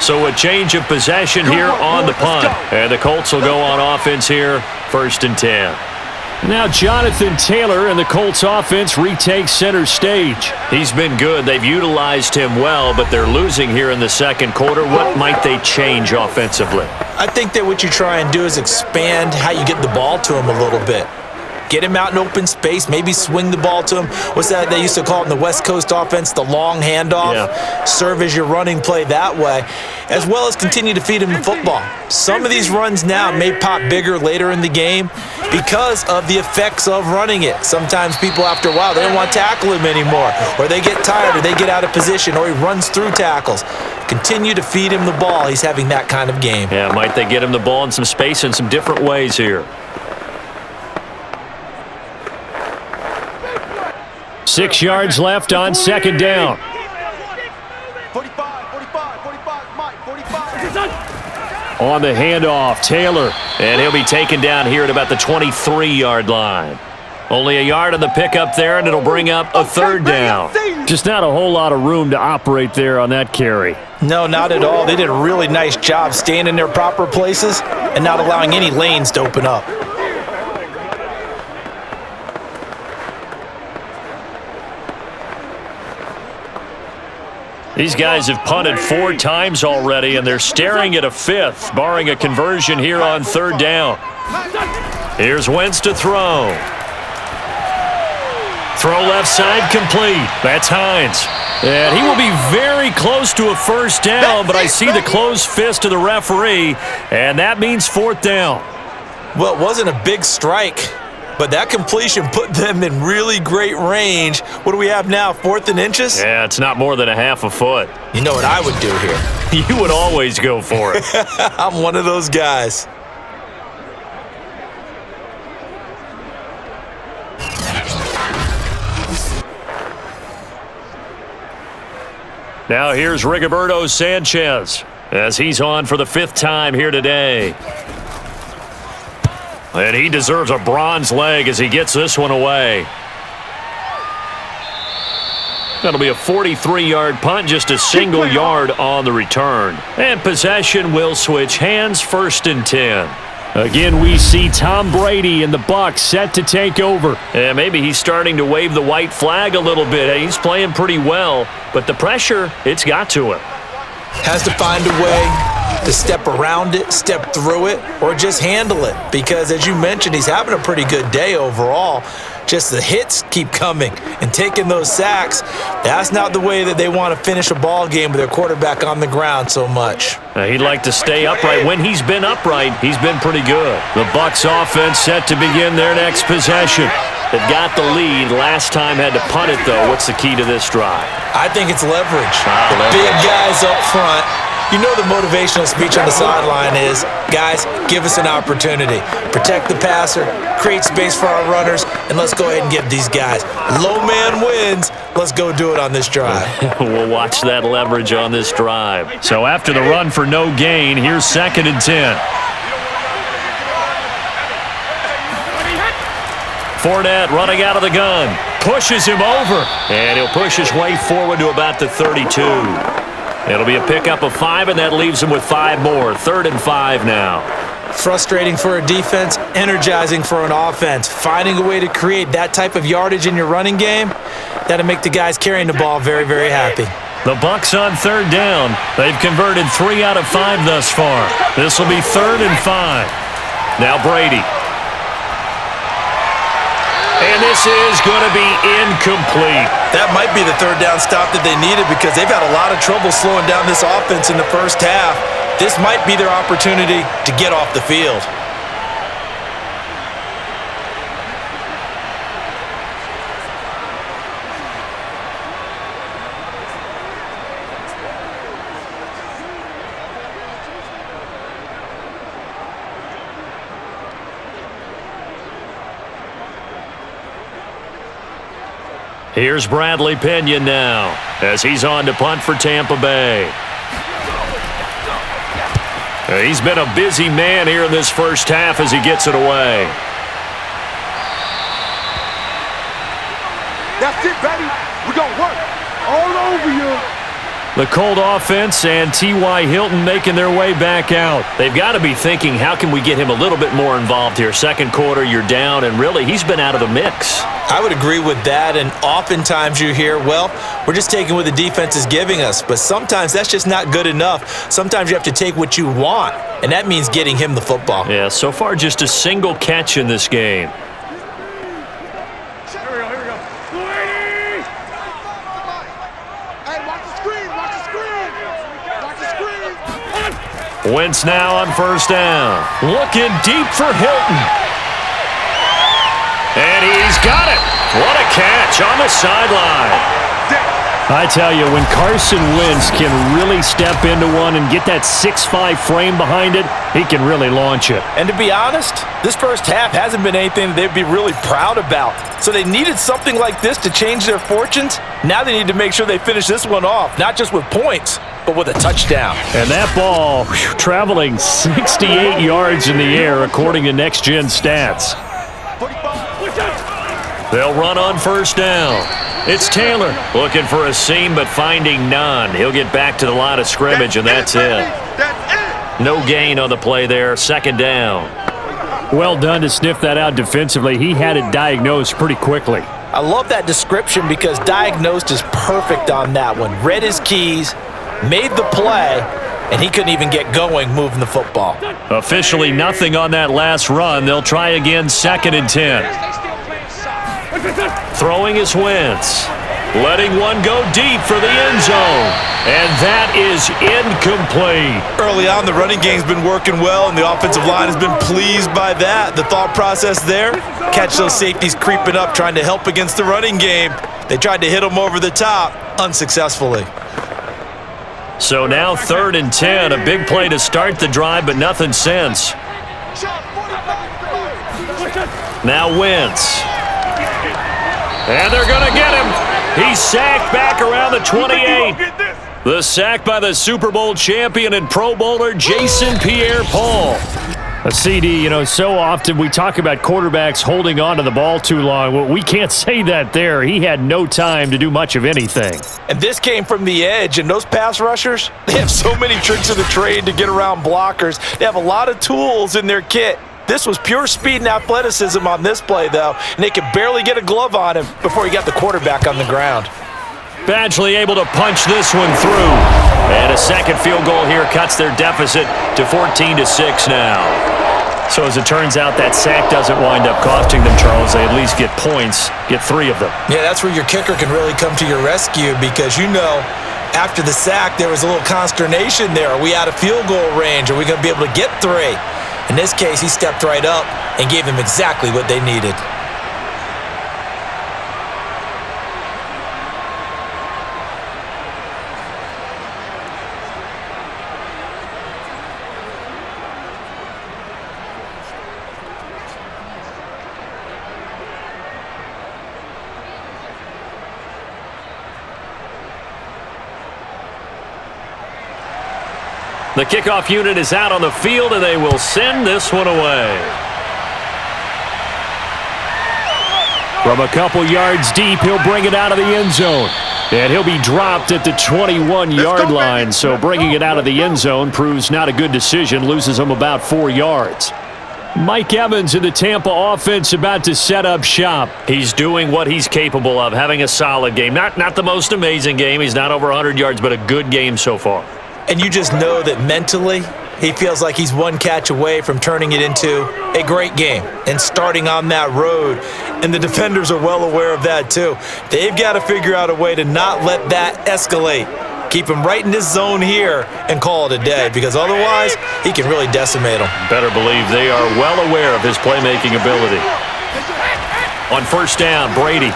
So a change of possession here on the punt. And the Colts will go on offense here, 1st and 10. Now Jonathan Taylor and the Colts offense retake center stage. He's been good. They've utilized him well, but they're losing here in the 2nd quarter. What might they change offensively? I think that what you try and do is expand how you get the ball to him a little bit. Get him out in open space, maybe swing the ball to him. What's that they used to call it in the West Coast offense, the long handoff? Yeah. Serve as your running play that way, as well as continue to feed him the football. Some of these runs now may pop bigger later in the game because of the effects of running it. Sometimes people, after a while, they don't want to tackle him anymore, or they get tired, or they get out of position, or he runs through tackles. Continue to feed him the ball. He's having that kind of game. Yeah, might they get him the ball in some space in some different ways here. 6 yards left on 2nd down. 45, Mike, 45. On the handoff, Taylor. And he'll be taken down here at about the 23-yard line. Only a yard on the pickup there, and it'll bring up a 3rd down. Just not a whole lot of room to operate there on that carry. No, not at all. They did a really nice job staying in their proper places and not allowing any lanes to open up. These guys have punted 4 times already, and they're staring at a 5th, barring a conversion here on 3rd down. Here's Wentz to throw. Throw left side complete. That's Hines. And he will be very close to a 1st down, but I see the closed fist of the referee, and that means 4th down. Well, it wasn't a big strike, but that completion put them in really great range. What do we have now, 4th and inches? Yeah, it's not more than a half a foot. You know what I would do here? You would always go for it. I'm one of those guys. Now here's Rigoberto Sanchez as he's on for the 5th time here today. And he deserves a bronze leg as he gets this one away. That'll be a 43-yard punt, just a single yard on the return. And possession will switch hands, 1st and 10. Again, we see Tom Brady and the BUCS set to take over. And maybe he's starting to wave the white flag a little bit. He's playing pretty well, but the pressure, it's got to him. Has to find a way to step around it, step through it, or just handle it. Because as you mentioned, he's having a pretty good day overall. Just the hits keep coming and taking those sacks. That's not the way that they want to finish a ball game with their quarterback on the ground so much. He'd like to stay upright. When he's been upright, he's been pretty good. The BUCS offense set to begin their next possession. They've got the lead. Last time had to punt it, though. What's the key to this drive? I think it's leverage. The big guys up front. You know the motivational speech on the sideline is, guys, give us an opportunity. Protect the passer, create space for our runners, and let's go ahead and get these guys. Low man wins. Let's go do it on this drive. We'll watch that leverage on this drive. So after the run for no gain, here's 2nd and 10. Fournette running out of the gun. Pushes him over. And he'll push his way forward to about the 32. It'll be a pickup of 5, and that leaves him with 5 more. 3rd and 5 now. Frustrating for a defense, energizing for an offense. Finding a way to create that type of yardage in your running game, that'll make the guys carrying the ball very, very happy. The BUCS on 3rd down. They've converted 3 out of 5 thus far. This will be 3rd and 5. Now Brady. And this is going to be incomplete. That might be the 3rd down stop that they needed because they've had a lot of trouble slowing down this offense in the 1st half. This might be their opportunity to get off the field. Here's Bradley Pinion now as he's on to punt for Tampa Bay. He's been a busy man here in this 1st half as he gets it away. That's it, baby. We're going to work all over you. The Colt offense and T.Y. Hilton making their way back out. They've got to be thinking, how can we get him a little bit more involved here? 2nd quarter, you're down, and really, he's been out of the mix. I would agree with that, and oftentimes you hear, well, we're just taking what the defense is giving us, but sometimes that's just not good enough. Sometimes you have to take what you want, and that means getting him the football. Yeah, so far just a single catch in this game. Wentz now on 1st down. Looking deep for Hilton. And he's got it. What a catch on the sideline. I tell you, when Carson Wentz can really step into one and get that 6'5" frame behind it, he can really launch it. And to be honest, this 1st half hasn't been anything that they'd be really proud about. So they needed something like this to change their fortunes. Now they need to make sure they finish this one off, not just with points, but with a touchdown. And that ball traveling 68 yards in the air, according to Next Gen Stats. They'll run on 1st down. It's Taylor looking for a seam, but finding none. He'll get back to the line of scrimmage, and that's it. No gain on the play there. 2nd down. Well done to sniff that out defensively. He had it diagnosed pretty quickly. I love that description because diagnosed is perfect on that one. Read his keys, made the play, and he couldn't even get going moving the football. Officially nothing on that last run. They'll try again, 2nd and 10. Throwing is Wentz. Letting one go deep for the end zone. And that is incomplete. Early on, the running game's been working well, and the offensive line has been pleased by that. The thought process there, catch those safeties creeping up, trying to help against the running game. They tried to hit them over the top, unsuccessfully. So now 3rd and 10, a big play to start the drive, but nothing since. Now Wentz. And they're going to get him. He's sacked back around the 28. The sack by the Super Bowl champion and Pro Bowler Jason Pierre-Paul. A CD, so often we talk about quarterbacks holding on to the ball too long. Well, we can't say that there. He had no time to do much of anything. And this came from the edge, and those pass rushers, they have so many tricks of the trade to get around blockers. They have a lot of tools in their kit. This was pure speed and athleticism on this play, though, and they could barely get a glove on him before he got the quarterback on the ground. Badgley able to punch this one through. And a second field goal here cuts their deficit to 14-6 now. So as it turns out, that sack doesn't wind up costing them, Charles. They at least get points, get 3 of them. Yeah, that's where your kicker can really come to your rescue because, after the sack, there was a little consternation there. Are we out of field goal range? Are we going to be able to get 3? In this case, he stepped right up and gave them exactly what they needed. The kickoff unit is out on the field, and they will send this one away. From a couple yards deep, he'll bring it out of the end zone. And he'll be dropped at the 21-yard line, so bringing it out of the end zone proves not a good decision, loses him about 4 yards. Mike Evans in the Tampa offense about to set up shop. He's doing what he's capable of, having a solid game. Not the most amazing game. He's not over 100 yards, but a good game so far. And you just know that mentally, he feels like he's one catch away from turning it into a great game and starting on that road. And the defenders are well aware of that too. They've got to figure out a way to not let that escalate. Keep him right in this zone here and call it a day because otherwise, he can really decimate them. Better believe they are well aware of his playmaking ability. On 1st down, Brady.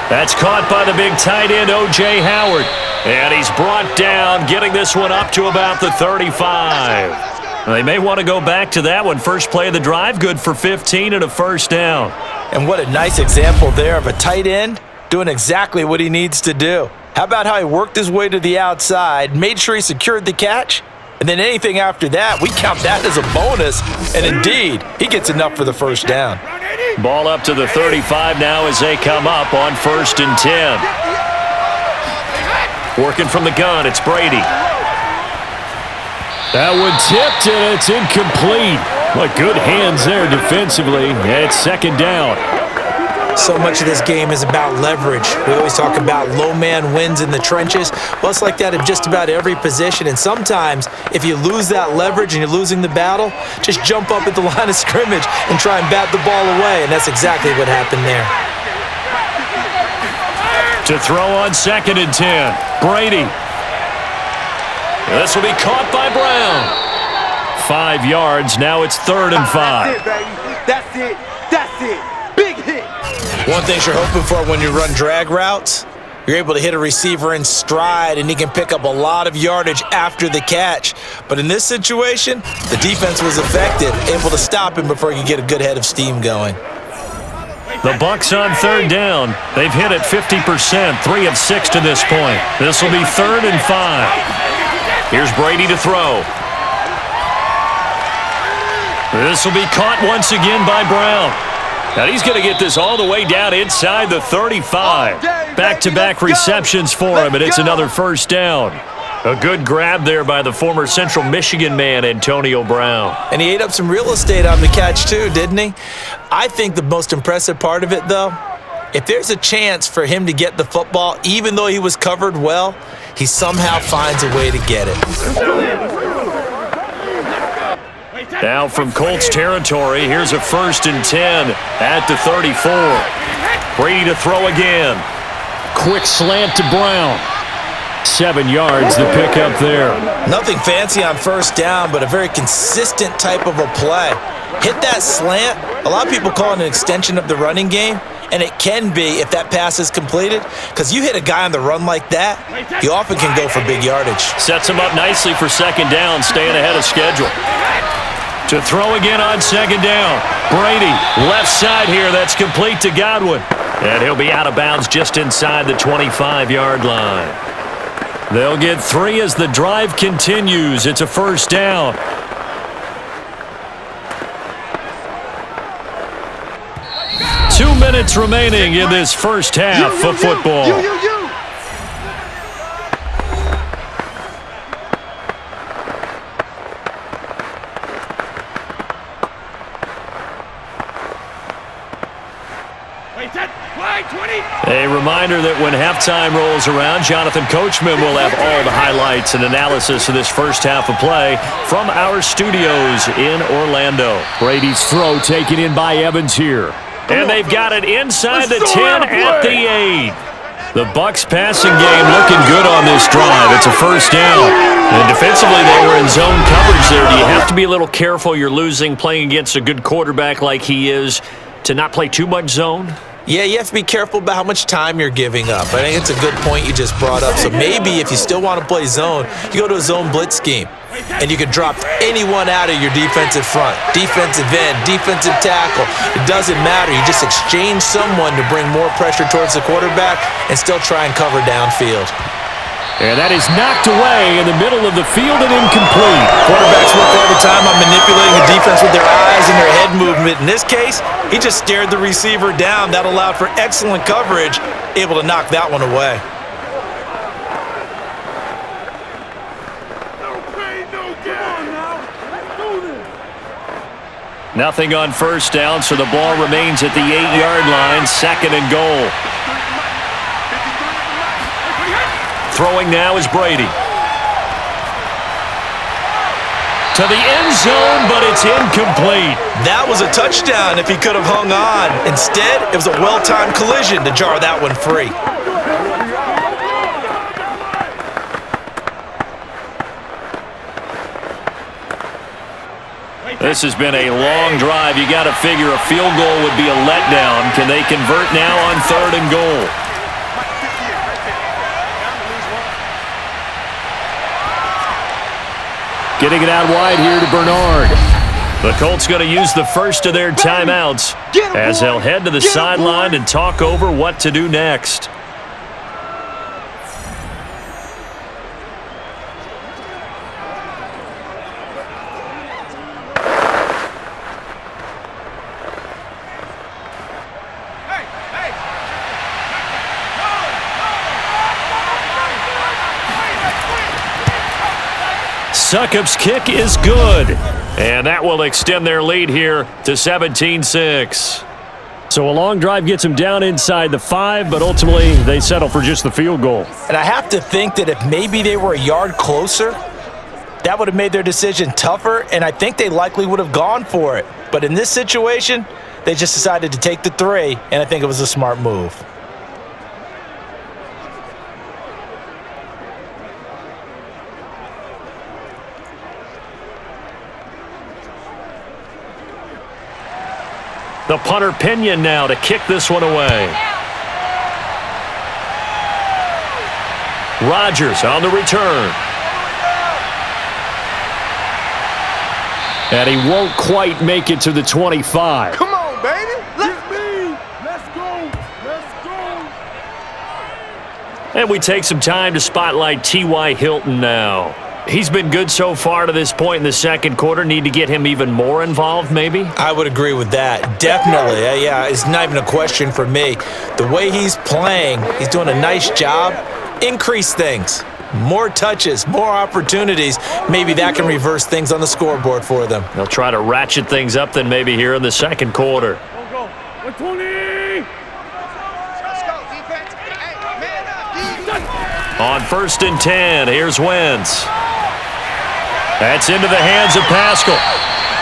That's caught by the big tight end, O.J. Howard. And he's brought down, getting this one up to about the 35. They may want to go back to that one. First play of the drive, good for 15 and a 1st down. And what a nice example there of a tight end doing exactly what he needs to do. How about how he worked his way to the outside, made sure he secured the catch, and then anything after that, we count that as a bonus. And indeed, he gets enough for the 1st down. Ball up to the 35 now as they come up on 1st and 10. Working from the gun, it's Brady. That one tipped, and it's incomplete. But good hands there defensively. It's 2nd down. So much of this game is about leverage. We always talk about low man wins in the trenches. Well, it's like that in just about every position. And sometimes, if you lose that leverage and you're losing the battle, just jump up at the line of scrimmage and try and bat the ball away. And that's exactly what happened there. To throw on 2nd and 10, Brady. This will be caught by Brown. 5 yards, now it's 3rd and 5. That's it, baby. That's it. That's it. Big hit. One thing you're hoping for when you run drag routes, you're able to hit a receiver in stride and he can pick up a lot of yardage after the catch. But in this situation, the defense was effective, able to stop him before he could get a good head of steam going. The Bucs on 3rd down. They've hit it 50%, 3 of 6 to this point. This will be 3rd and 5. Here's Brady to throw. This will be caught once again by Brown. And he's going to get this all the way down inside the 35. Back-to-back receptions for him, and it's another 1st down. A good grab there by the former Central Michigan man, Antonio Brown. And he ate up some real estate on the catch too, didn't he? I think the most impressive part of it, though, If there's a chance for him to get the football, even though he was covered well, he somehow finds a way to get it. Now from Colts territory, here's a 1st and 10 at the 34. Brady to throw again. Quick slant to Brown. 7 yards, the pickup there. Nothing fancy on 1st down, but a very consistent type of a play. Hit that slant. A lot of people call it an extension of the running game, and it can be if that pass is completed, because you hit a guy on the run like that, he often can go for big yardage. Sets him up nicely for 2nd down, staying ahead of schedule. To throw again on 2nd down. Brady, left side here, that's complete to Godwin. And he'll be out of bounds just inside the 25-yard line. They'll get 3 as the drive continues. It's a 1st down. Two minutes remaining in this first half of football. A reminder that when halftime rolls around, Jonathan Coachman will have all the highlights and analysis of this first half of play from our studios in Orlando. Brady's throw taken in by Evans here. And they've got it inside the 10 at the 8. The Bucs passing game looking good on this drive. It's a 1st down. And defensively, they were in zone coverage there. Do you have to be a little careful? You're losing playing against a good quarterback like he is to not play too much zone? Yeah, you have to be careful about how much time you're giving up. I think it's a good point you just brought up. So maybe if you still want to play zone, you go to a zone blitz scheme. And you can drop anyone out of your defensive front, defensive end, defensive tackle. It doesn't matter. You just exchange someone to bring more pressure towards the quarterback and still try and cover downfield. And that is knocked away in the middle of the field and incomplete. Quarterbacks work all the time on manipulating the defense with their eyes and their head movement. In this case, he just stared the receiver down. That allowed for excellent coverage, able to knock that one away. Nothing on 1st down, so the ball remains at the 8-yard line, 2nd and goal. Throwing now is Brady. To the end zone, but it's incomplete. That was a touchdown if he could have hung on. Instead, it was a well-timed collision to jar that one free. This has been a long drive. You got to figure a field goal would be a letdown. Can they convert now on 3rd and goal? Getting it out wide here to Bernard. The Colts going to use the first of their timeouts as they'll head to the sideline and talk over what to do next. Succop's kick is good, and that will extend their lead here to 17-6. So a long drive gets them down inside the 5, but ultimately they settle for just the field goal. And I have to think that if maybe they were a yard closer, that would have made their decision tougher, and I think they likely would have gone for it. But in this situation, they just decided to take the 3, and I think it was a smart move. The punter Pinion now to kick this one away. Rodgers on the return. And he won't quite make it to the 25. Come on, baby. Let's go. Let's go. And we take some time to spotlight T.Y. Hilton now. He's been good so far to this point in the second quarter. Need to get him even more involved, maybe? I would agree with that. Definitely. Yeah, it's not even a question for me. The way he's playing, he's doing a nice job. Increase things. More touches, more opportunities. Maybe that can reverse things on the scoreboard for them. They'll try to ratchet things up then maybe here in the second quarter. Go. 120. On 1st and 10, here's Wentz. That's into the hands of Pascal.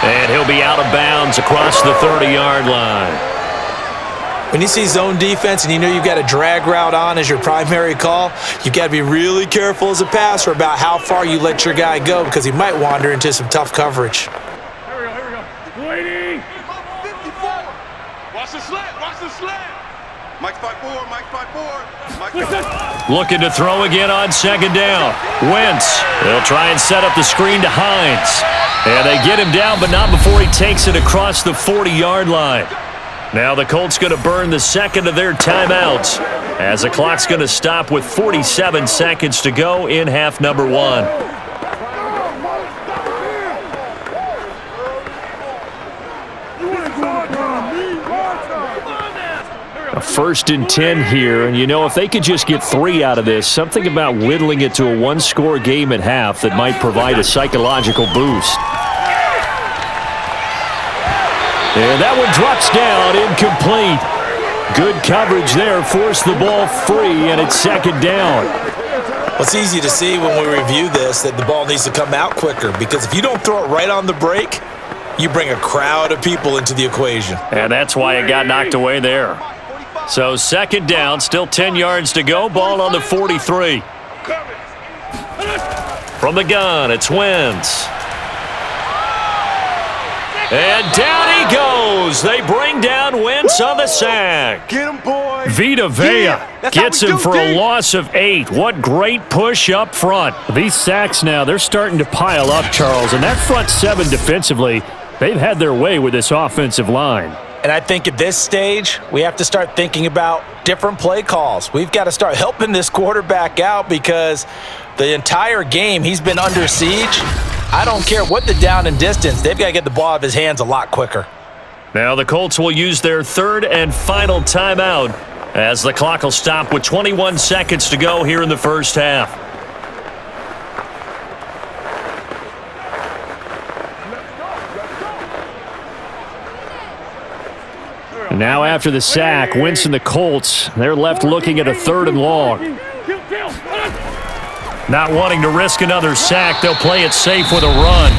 And he'll be out of bounds across the 30-yard line. When you see zone defense and you know you've got a drag route on as your primary call, you've got to be really careful as a passer about how far you let your guy go because he might wander into some tough coverage. Here we go. Waiting. 54. Watch the slant. Watch the slant. Mike's 5-4. Mike's 5-4. Mike's 5-4. Looking to throw again on 2nd down. Wentz. They'll try and set up the screen to Hines. And they get him down, but not before he takes it across the 40-yard line. Now the Colts going to burn the second of their timeouts as the clock's going to stop with 47 seconds to go in half number 1. A 1st and 10 here, and you know, if they could just get 3 out of this, something about whittling it to a one-score game at half that might provide a psychological boost. And that one drops down, incomplete. Good coverage there, forced the ball free, and it's 2nd down. Well, it's easy to see when we review this that the ball needs to come out quicker because if you don't throw it right on the break, you bring a crowd of people into the equation. And that's why it got knocked away there. So 2nd down, still 10 yards to go, ball on the 43. From the gun, it's Wentz. And down he goes. They bring down Wentz on the sack. Get him, boy. Vita Vea gets him for a loss of 8. What great push up front. These sacks now, they're starting to pile up, Charles. And that front 7 defensively, they've had their way with this offensive line. And I think at this stage, we have to start thinking about different play calls. We've got to start helping this quarterback out because the entire game he's been under siege. I don't care what the down and distance, they've got to get the ball out of his hands a lot quicker. Now the Colts will use their 3rd and final timeout as the clock will stop with 21 seconds to go here in the first half. Now after the sack, Wentz and the Colts, they're left looking at a 3rd and long. Not wanting to risk another sack, they'll play it safe with a run.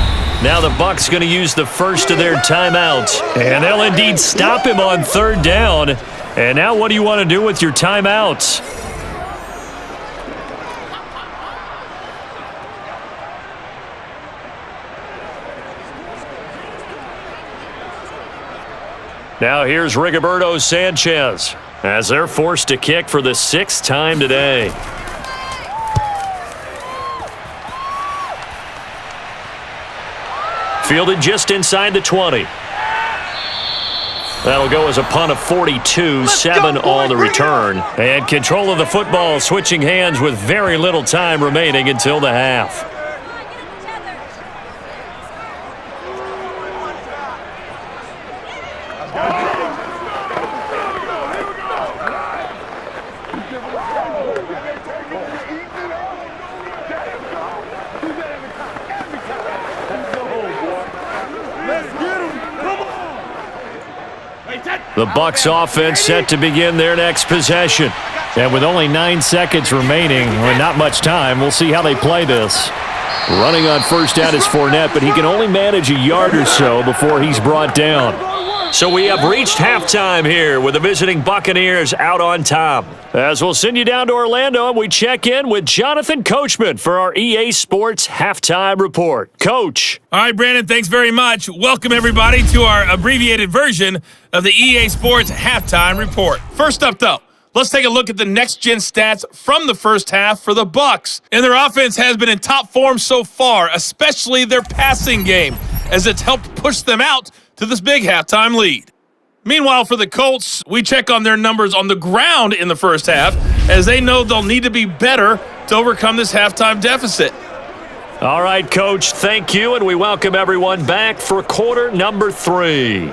Now the Bucs going to use the first of their timeouts. And they'll indeed stop him on 3rd down. And now what do you want to do with your timeouts? Now here's Rigoberto Sanchez as they're forced to kick for the 6th time today. Fielded just inside the 20. That'll go as a punt of 42, 7 on the return. And control of the football switching hands with very little time remaining until the half. The Bucs offense set to begin their next possession. And with only 9 seconds remaining, or not much time, we'll see how they play this. Running on 1st down is Fournette, but he can only manage a yard or so before he's brought down. So we have reached halftime here with the visiting Buccaneers out on top. As we'll send you down to Orlando, and we check in with Jonathan Coachman for our EA Sports Halftime Report. Coach. All right, Brandon, thanks very much. Welcome, everybody, to our abbreviated version of the EA Sports Halftime Report. First up, though, let's take a look at the next-gen stats from the first half for the Bucs. And their offense has been in top form so far, especially their passing game, as it's helped push them out to this big halftime lead. Meanwhile, for the Colts, we check on their numbers on the ground in the first half, as they know they'll need to be better to overcome this halftime deficit. All right, Coach, thank you, and we welcome everyone back for quarter number 3.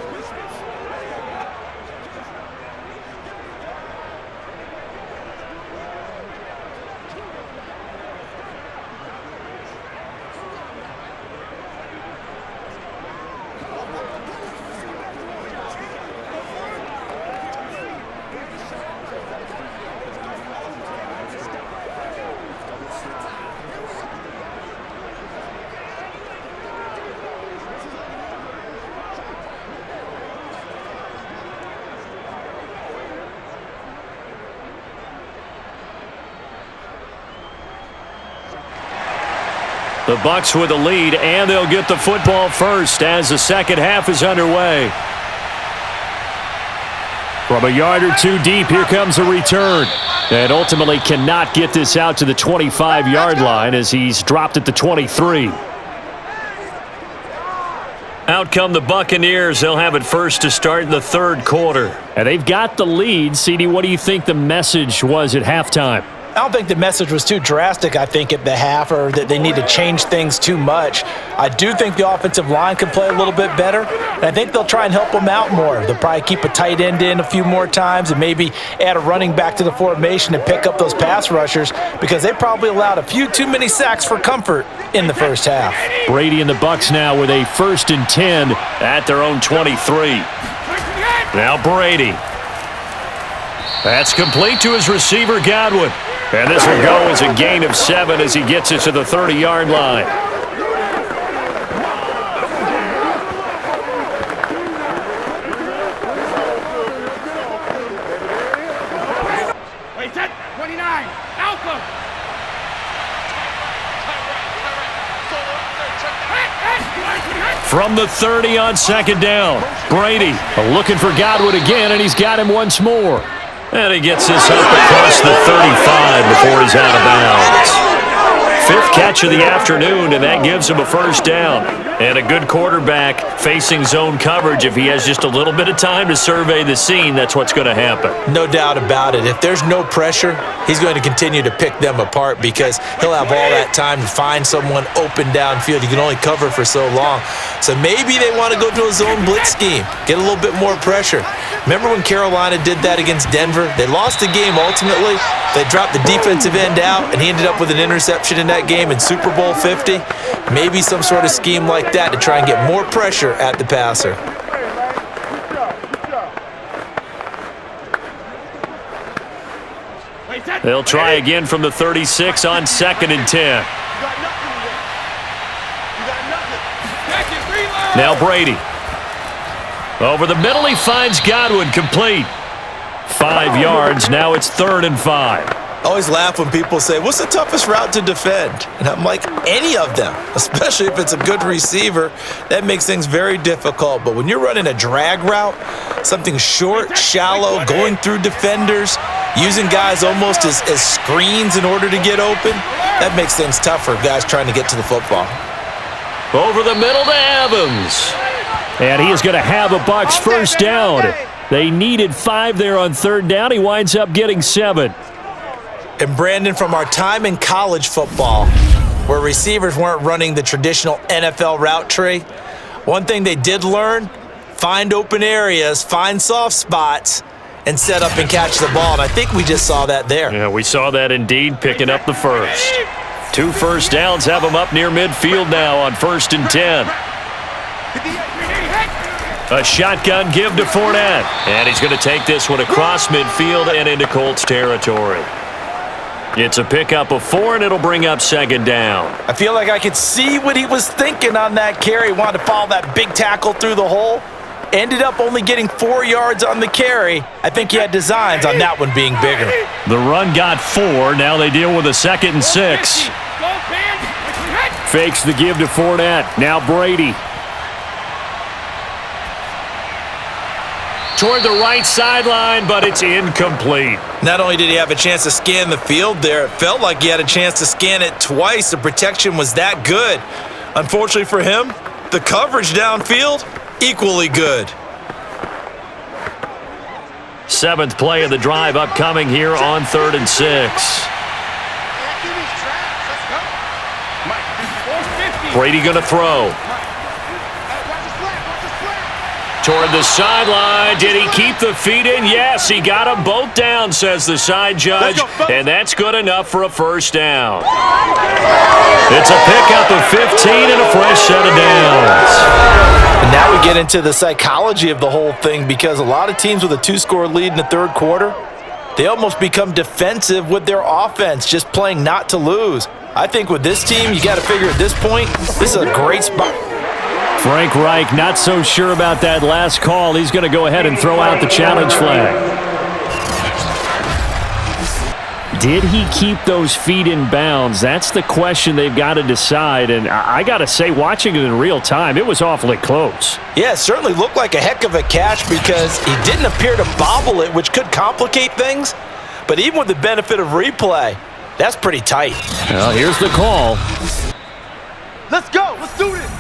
The Bucs with the lead, and they'll get the football first as the second half is underway. From a yard or two deep, here comes a return. And ultimately cannot get this out to the 25-yard line as he's dropped at the 23. Out come the Buccaneers. They'll have it first to start in the third quarter. And they've got the lead. CD, what do you think the message was at halftime? I don't think the message was too drastic, I think, at the half, or that they need to change things too much. I do think the offensive line can play a little bit better, and I think they'll try and help them out more. They'll probably keep a tight end in a few more times and maybe add a running back to the formation and pick up those pass rushers because they probably allowed a few too many sacks for comfort in the first half. Brady and the Bucs now with a 1st and 10 at their own 23. Now Brady. That's complete to his receiver, Godwin. And this will go as a gain of 7 as he gets it to the 30-yard line. Wait, 29. Alpha. From the 30 on 2nd down, Brady looking for Godwin again, and he's got him once more. And he gets this up across the 35 before he's out of bounds. 5th catch of the afternoon, and that gives him a first down. And a good quarterback facing zone coverage. If he has just a little bit of time to survey the scene, that's what's going to happen. No doubt about it. If there's no pressure, he's going to continue to pick them apart because he'll have all that time to find someone open downfield. You can only cover for so long. So maybe they want to go to a zone blitz scheme, get a little bit more pressure. Remember when Carolina did that against Denver? They lost the game ultimately. They dropped the defensive end out, and he ended up with an interception in that game in Super Bowl 50. Maybe some sort of scheme like that to try and get more pressure at the passer. They'll try again from the 36 on 2nd and 10. Now Brady. Over the middle, he finds Godwin, complete. 5 yards, now it's 3rd and 5. I always laugh when people say, what's the toughest route to defend? And I'm like, any of them, especially if it's a good receiver. That makes things very difficult. But when you're running a drag route, something short, shallow, going through defenders, using guys almost as screens in order to get open, that makes things tough for guys trying to get to the football. Over the middle to Evans. And he is going to have a Bucs first down. They needed 5 there on 3rd down. He winds up getting 7. And Brandon, from our time in college football, where receivers weren't running the traditional NFL route tree, one thing they did learn, find open areas, find soft spots, and set up and catch the ball. And I think we just saw that there. Yeah, we saw that indeed, picking up the first. 2 first downs have him up near midfield now on 1st and 10. A shotgun give to Fournette. And he's going to take this one across midfield and into Colts territory. It's a pickup of 4, and it'll bring up 2nd down. I feel like I could see what he was thinking on that carry. Wanted to follow that big tackle through the hole. Ended up only getting 4 yards on the carry. I think he had designs on that one being bigger. The run got 4. Now they deal with a 2nd and 6. Fakes the give to Fournette. Now Brady. Toward the right sideline, but it's incomplete. Not only did he have a chance to scan the field there, it felt like he had a chance to scan it twice. The protection was that good. Unfortunately for him, the coverage downfield, equally good. 7th play of the drive upcoming here on 3rd and 6. Brady going to throw. Toward the sideline. Did he keep the feet in? Yes, he got them both down, says the side judge. And that's good enough for a first down. It's a pickup of 15 and a fresh set of downs. And now we get into the psychology of the whole thing, because a lot of teams with a 2-score lead in the 3rd quarter, they almost become defensive with their offense, just playing not to lose. I think with this team, you got to figure at this point, this is a great spot. Frank Reich not so sure about that last call. He's going to go ahead and throw out the challenge flag. did he keep those feet in bounds? That's the question they've got to decide. And I got to say, watching it in real time, it was awfully close. Yeah, it certainly looked like a heck of a catch because he didn't appear to bobble it, which could complicate things. But even with the benefit of replay, that's pretty tight. Well, here's the call. Let's go. Let's do this.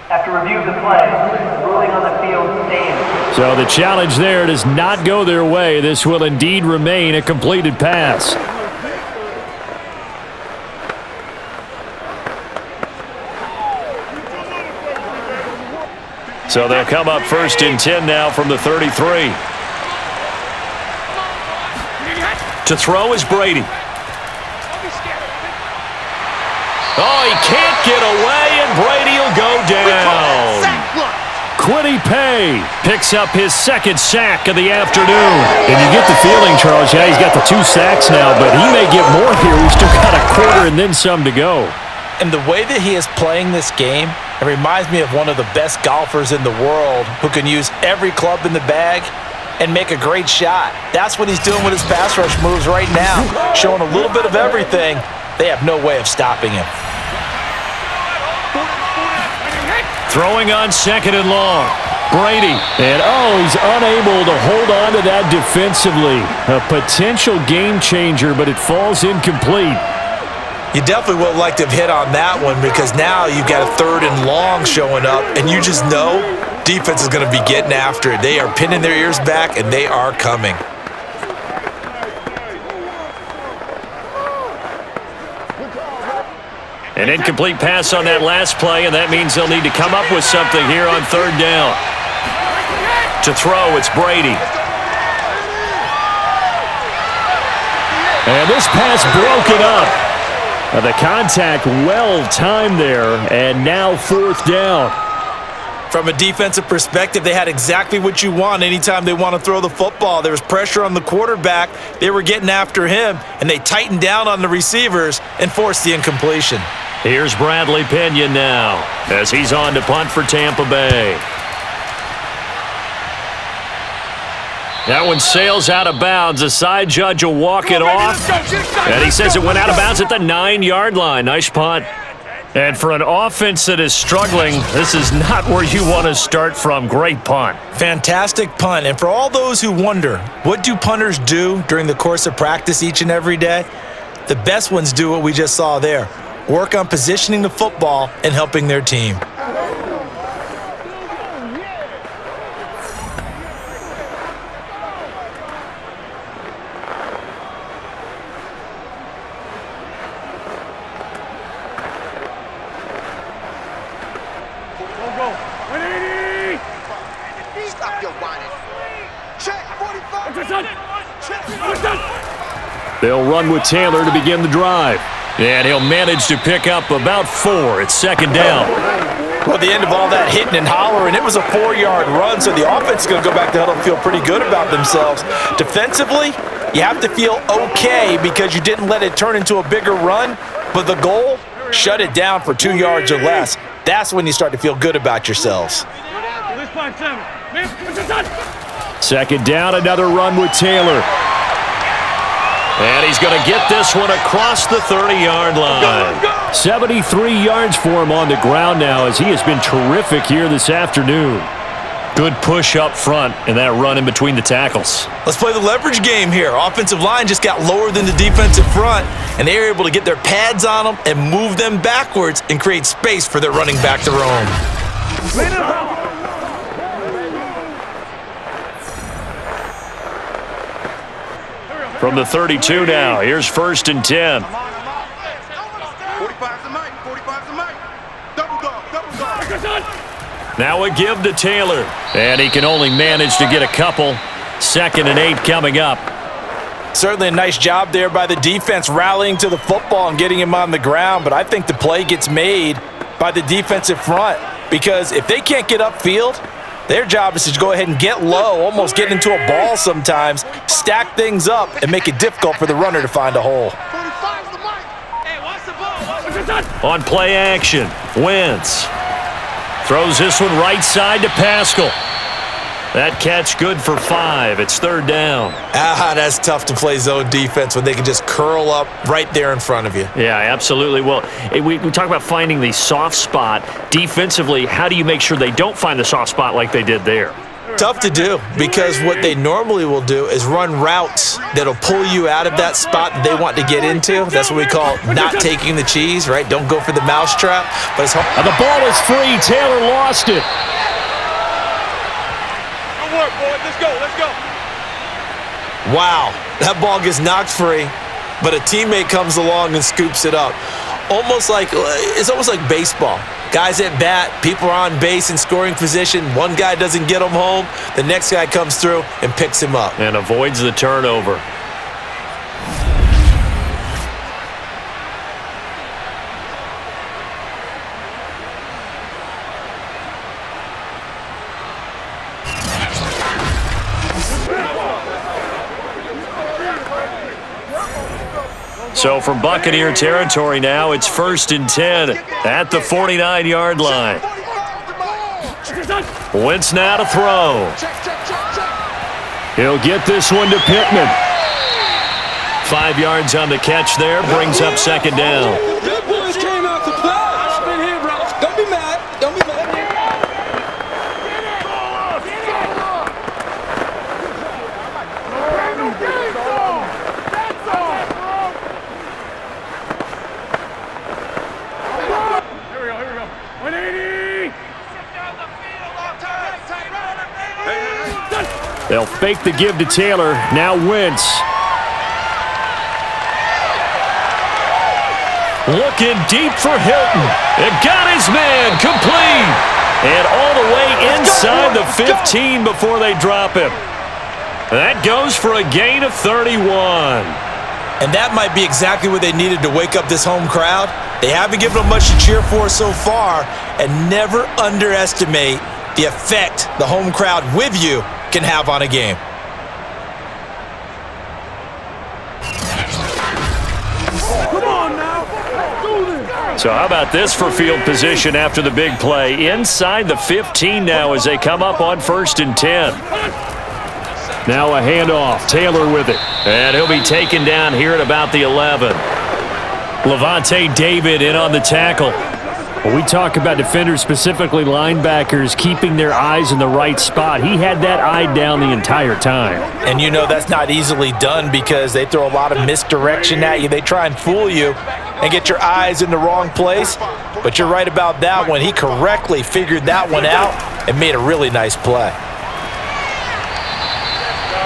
After review of the play, ruling on the field stands. So the challenge there does not go their way. This will indeed remain a completed pass. So they'll come up 1st and 10 now from the 33. To throw is Brady. Oh, he can't get away, and Brady will go down. Quiddy Pay picks up his 2nd sack of the afternoon. And you get the feeling, Charles, yeah, he's got the 2 sacks now, but he may get more here. We've still got a quarter and then some to go. And the way that he is playing this game, it reminds me of one of the best golfers in the world who can use every club in the bag and make a great shot. That's what he's doing with his pass rush moves right now, showing a little bit of everything. They have no way of stopping him. Throwing on 2nd and long. Brady. And, he's unable to hold on to that defensively. A potential game changer, but it falls incomplete. You definitely would like to have hit on that one because now you've got a 3rd and long showing up, and you just know defense is going to be getting after it. They are pinning their ears back, and they are coming. An incomplete pass on that last play, and that means they'll need to come up with something here on 3rd down. To throw, it's Brady. And this pass broken up. The contact well-timed there, and now 4th down. From a defensive perspective, they had exactly what you want anytime they want to throw the football. There was pressure on the quarterback. They were getting after him, and they tightened down on the receivers and forced the incompletion. Here's Bradley Pinion now as he's on to punt for Tampa Bay. That one sails out of bounds. The side judge will walk it off. And he says it went out of bounds at the 9-yard line. Nice punt. And for an offense that is struggling, this is not where you want to start from. Great punt. Fantastic punt. And for all those who wonder, what do punters do during the course of practice each and every day? The best ones do what we just saw there. Work on positioning the football and helping their team. They'll run with Taylor to begin the drive. And he'll manage to pick up about 4. It's 2nd down. Well, at the end of all that hitting and hollering, it was a 4-yard run, so the offense is going to go back to huddle and feel pretty good about themselves. Defensively, you have to feel okay because you didn't let it turn into a bigger run, but the goal, shut it down for 2 yards or less. That's when you start to feel good about yourselves. 2nd down, another run with Taylor. And he's going to get this one across the 30-yard line. 73 yards for him on the ground now as he has been terrific here this afternoon. Good push up front and that run in between the tackles. Let's play the leverage game here. Offensive line just got lower than the defensive front, and they were able to get their pads on them and move them backwards and create space for their running back to roam. From the 32 now, here's 1st and 10. 45's the mic. 45's the mic. Double dog. Now a give to Taylor. And he can only manage to get a couple. 2nd and 8 coming up. Certainly a nice job there by the defense rallying to the football and getting him on the ground, but I think the play gets made by the defensive front because if they can't get upfield, their job is to go ahead and get low, almost get into a ball sometimes, stack things up, and make it difficult for the runner to find a hole. On play action, Wentz throws this one right side to Pascal. That catch good for 5. It's 3rd down. That's tough to play zone defense when they can just curl up right there in front of you. Yeah, absolutely. Well, we talk about finding the soft spot. Defensively, how do you make sure they don't find the soft spot like they did there? Tough to do, because what they normally will do is run routes that'll pull you out of that spot that they want to get into. That's what we call not taking the cheese, right? Don't go for the mousetrap. But it's hard. And the ball is free. Taylor lost it. Good work, boy. Let's go. Let's go. Wow, that ball gets knocked free, but a teammate comes along and scoops it up. It's almost like baseball. Guys at bat, people are on base in scoring position. One guy doesn't get him home. The next guy comes through and picks him up. And avoids the turnover. So from Buccaneer territory now, it's 1st and 10 at the 49-yard line. Wentz now to throw. He'll get this one to Pittman. 5 yards on the catch there, brings up 2nd down. Good boys came out to play. Up in here, bro. Don't be mad. Don't be mad. They'll fake the give to Taylor. Now Wentz. Looking deep for Hilton. It got his man complete. And all the way inside the 15 before they drop him. That goes for a gain of 31. And that might be exactly what they needed to wake up this home crowd. They haven't given them much to cheer for so far, and never underestimate the effect the home crowd with you can have on a game. Come on now. Let's do this. So how about this for field position after the big play? Inside the 15 now as they come up on 1st and 10. Now a handoff. Taylor with it. And he'll be taken down here at about the 11. Levante David in on the tackle. When we talk about defenders, specifically linebackers, keeping their eyes in the right spot, he had that eye down the entire time. And you know that's not easily done because they throw a lot of misdirection at you. They try and fool you and get your eyes in the wrong place. But you're right about that one. He correctly figured that one out and made a really nice play.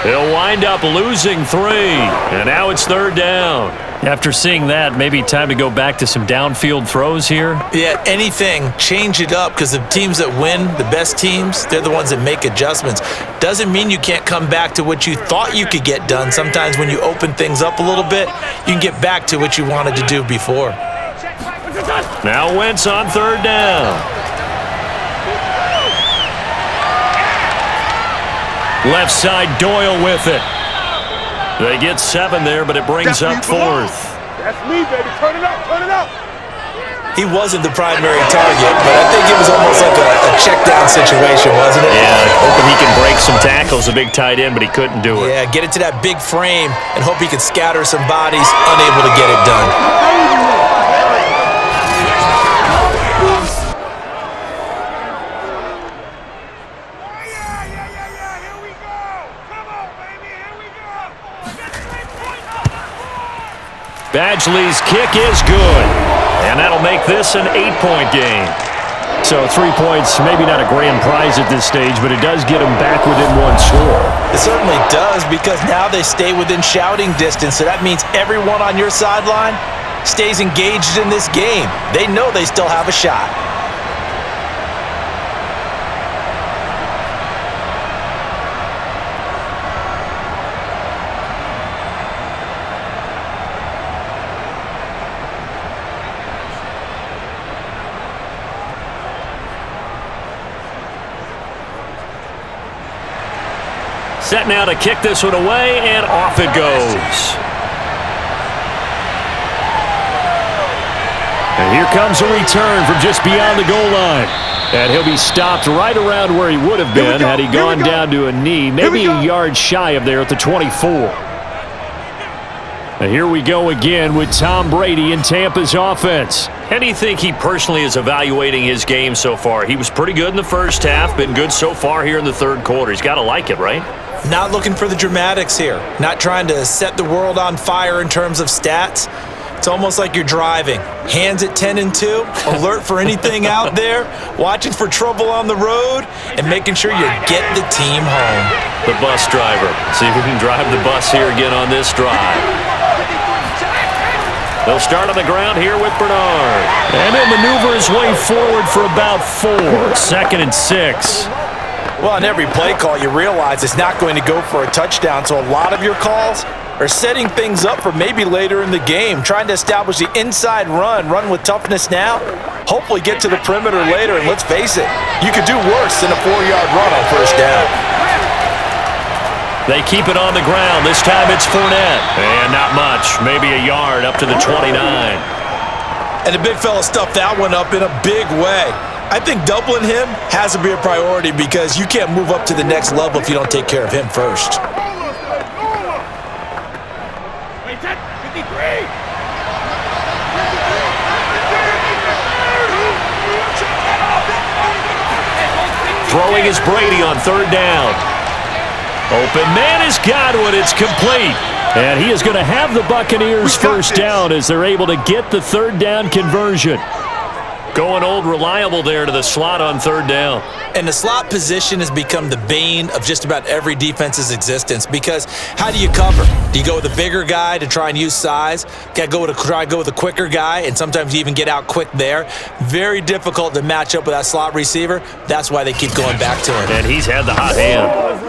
He'll wind up losing 3. And now it's 3rd down. After seeing that, maybe time to go back to some downfield throws here. Yeah, anything, change it up, because the teams that win, the best teams, they're the ones that make adjustments. Doesn't mean you can't come back to what you thought you could get done. Sometimes when you open things up a little bit, you can get back to what you wanted to do before. Now Wentz on 3rd down. Left side, Doyle with it. They get 7 there, but it brings up 4th. That's me, baby. Turn it up. Turn it up. He wasn't the primary target, but I think it was almost like a check down situation, wasn't it? Yeah, hoping he can break some tackles, a big tight end, but he couldn't do it. Yeah, get it to that big frame and hope he can scatter some bodies, unable to get it done. Badgley's kick is good, and that'll make this an 8-point game. So 3 points, maybe not a grand prize at this stage, but it does get them back within 1 score. It certainly does, because now they stay within shouting distance, so that means everyone on your sideline stays engaged in this game. They know they still have a shot. Set now to kick this one away, and off it goes. And here comes a return from just beyond the goal line. And he'll be stopped right around where he would have been had he gone down to a knee, maybe a yard shy of there at the 24. And here we go again with Tom Brady in Tampa's offense. How do you think he personally is evaluating his game so far? He was pretty good in the first half, been good so far here in the third quarter. He's got to like it, right? Not looking for the dramatics here. Not trying to set the world on fire in terms of stats. It's almost like you're driving. Hands at 10 and 2, alert for anything out there, watching for trouble on the road, and making sure you get the team home. The bus driver. See if we can drive the bus here again on this drive. They'll start on the ground here with Bernard. And he'll maneuver his way forward for about 4. 2nd and 6. Well, on every play call, you realize it's not going to go for a touchdown, so a lot of your calls are setting things up for maybe later in the game, trying to establish the inside run with toughness now, hopefully get to the perimeter later, and let's face it, you could do worse than a 4-yard run on first down. They keep it on the ground. This time it's Fournette. And not much, maybe a yard up to the 29. And the big fella stuffed that one up in a big way. I think doubling him has to be a priority because you can't move up to the next level if you don't take care of him first. Throwing is Brady on 3rd down. Open man is Godwin. It's complete. And he is going to have the Buccaneers first down as they're able to get the 3rd down conversion. Going old reliable there to the slot on 3rd down. And the slot position has become the bane of just about every defense's existence because how do you cover? Do you go with a bigger guy to try and use size? Try to go with a quicker guy, and sometimes you even get out quick there. Very difficult to match up with that slot receiver. That's why they keep going back to him. And he's had the hot hand.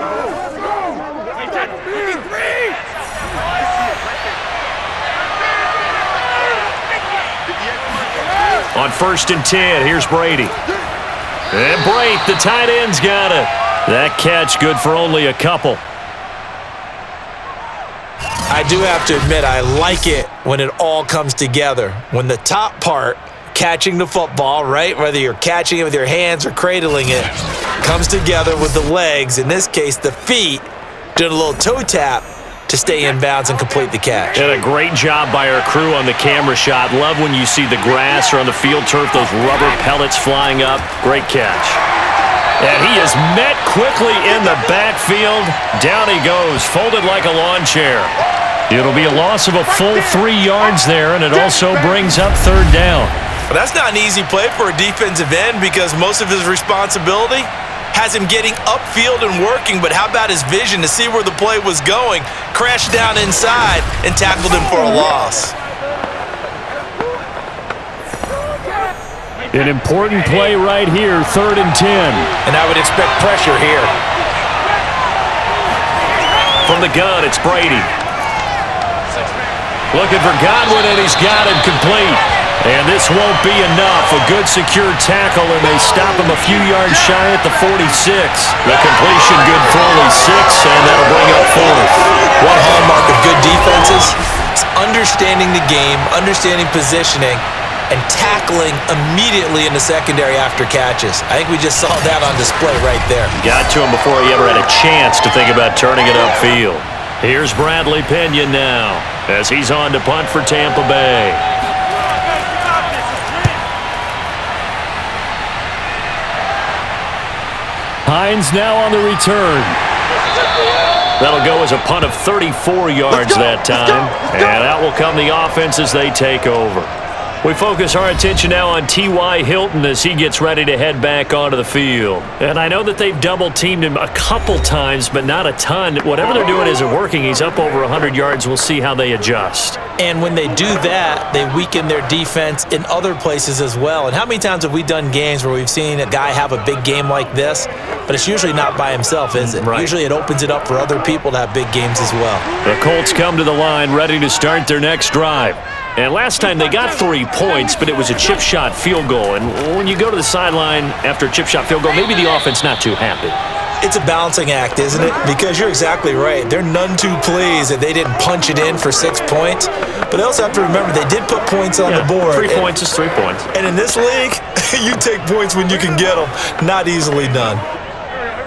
On 1st and 10, here's Brady. And Brate, the tight end's got it. That catch good for only a couple. I do have to admit, I like it when it all comes together. When the top part, catching the football, right, whether you're catching it with your hands or cradling it, comes together with the legs, in this case the feet, doing a little toe tap to stay in bounds and complete the catch. And a great job by our crew on the camera shot. Love when you see the grass or on the field turf, those rubber pellets flying up. Great catch. And he is met quickly in the backfield. Down he goes, folded like a lawn chair. It'll be a loss of a full 3 yards there, and it also brings up 3rd down. But that's not an easy play for a defensive end because most of his responsibility has him getting upfield and working, but how about his vision to see where the play was going, crashed down inside, and tackled him for a loss. An important play right here, 3rd and 10. And I would expect pressure here. From the gun, it's Brady. Looking for Godwin, and he's got him complete. And this won't be enough. A good secure tackle, and they stop him a few yards shy at the 46. The completion good for only 6, and that'll bring up 4th. One hallmark of good defenses is understanding the game, understanding positioning, and tackling immediately in the secondary after catches. I think we just saw that on display right there. Got to him before he ever had a chance to think about turning it upfield. Here's Bradley Pinion now as he's on to punt for Tampa Bay. Hines now on the return. That'll go as a punt of 34 yards that time. And out will come the offense as they take over. We focus our attention now on T.Y. Hilton as he gets ready to head back onto the field. And I know that they've double-teamed him a couple times, but not a ton. Whatever they're doing isn't working. He's up over 100 yards. We'll see how they adjust. And when they do that, they weaken their defense in other places as well. And how many times have we done games where we've seen a guy have a big game like this, but it's usually not by himself, is it? Right. Usually it opens it up for other people to have big games as well. The Colts come to the line ready to start their next drive. And last time they got 3 points, but it was a chip shot field goal. And when you go to the sideline after a chip shot field goal, maybe the offense not too happy. It's a balancing act, isn't it? Because you're exactly right. They're none too pleased that they didn't punch it in for 6 points. But they also have to remember they did put points on the board. 3 points is 3 points. And in this league, you take points when you can get them. Not easily done.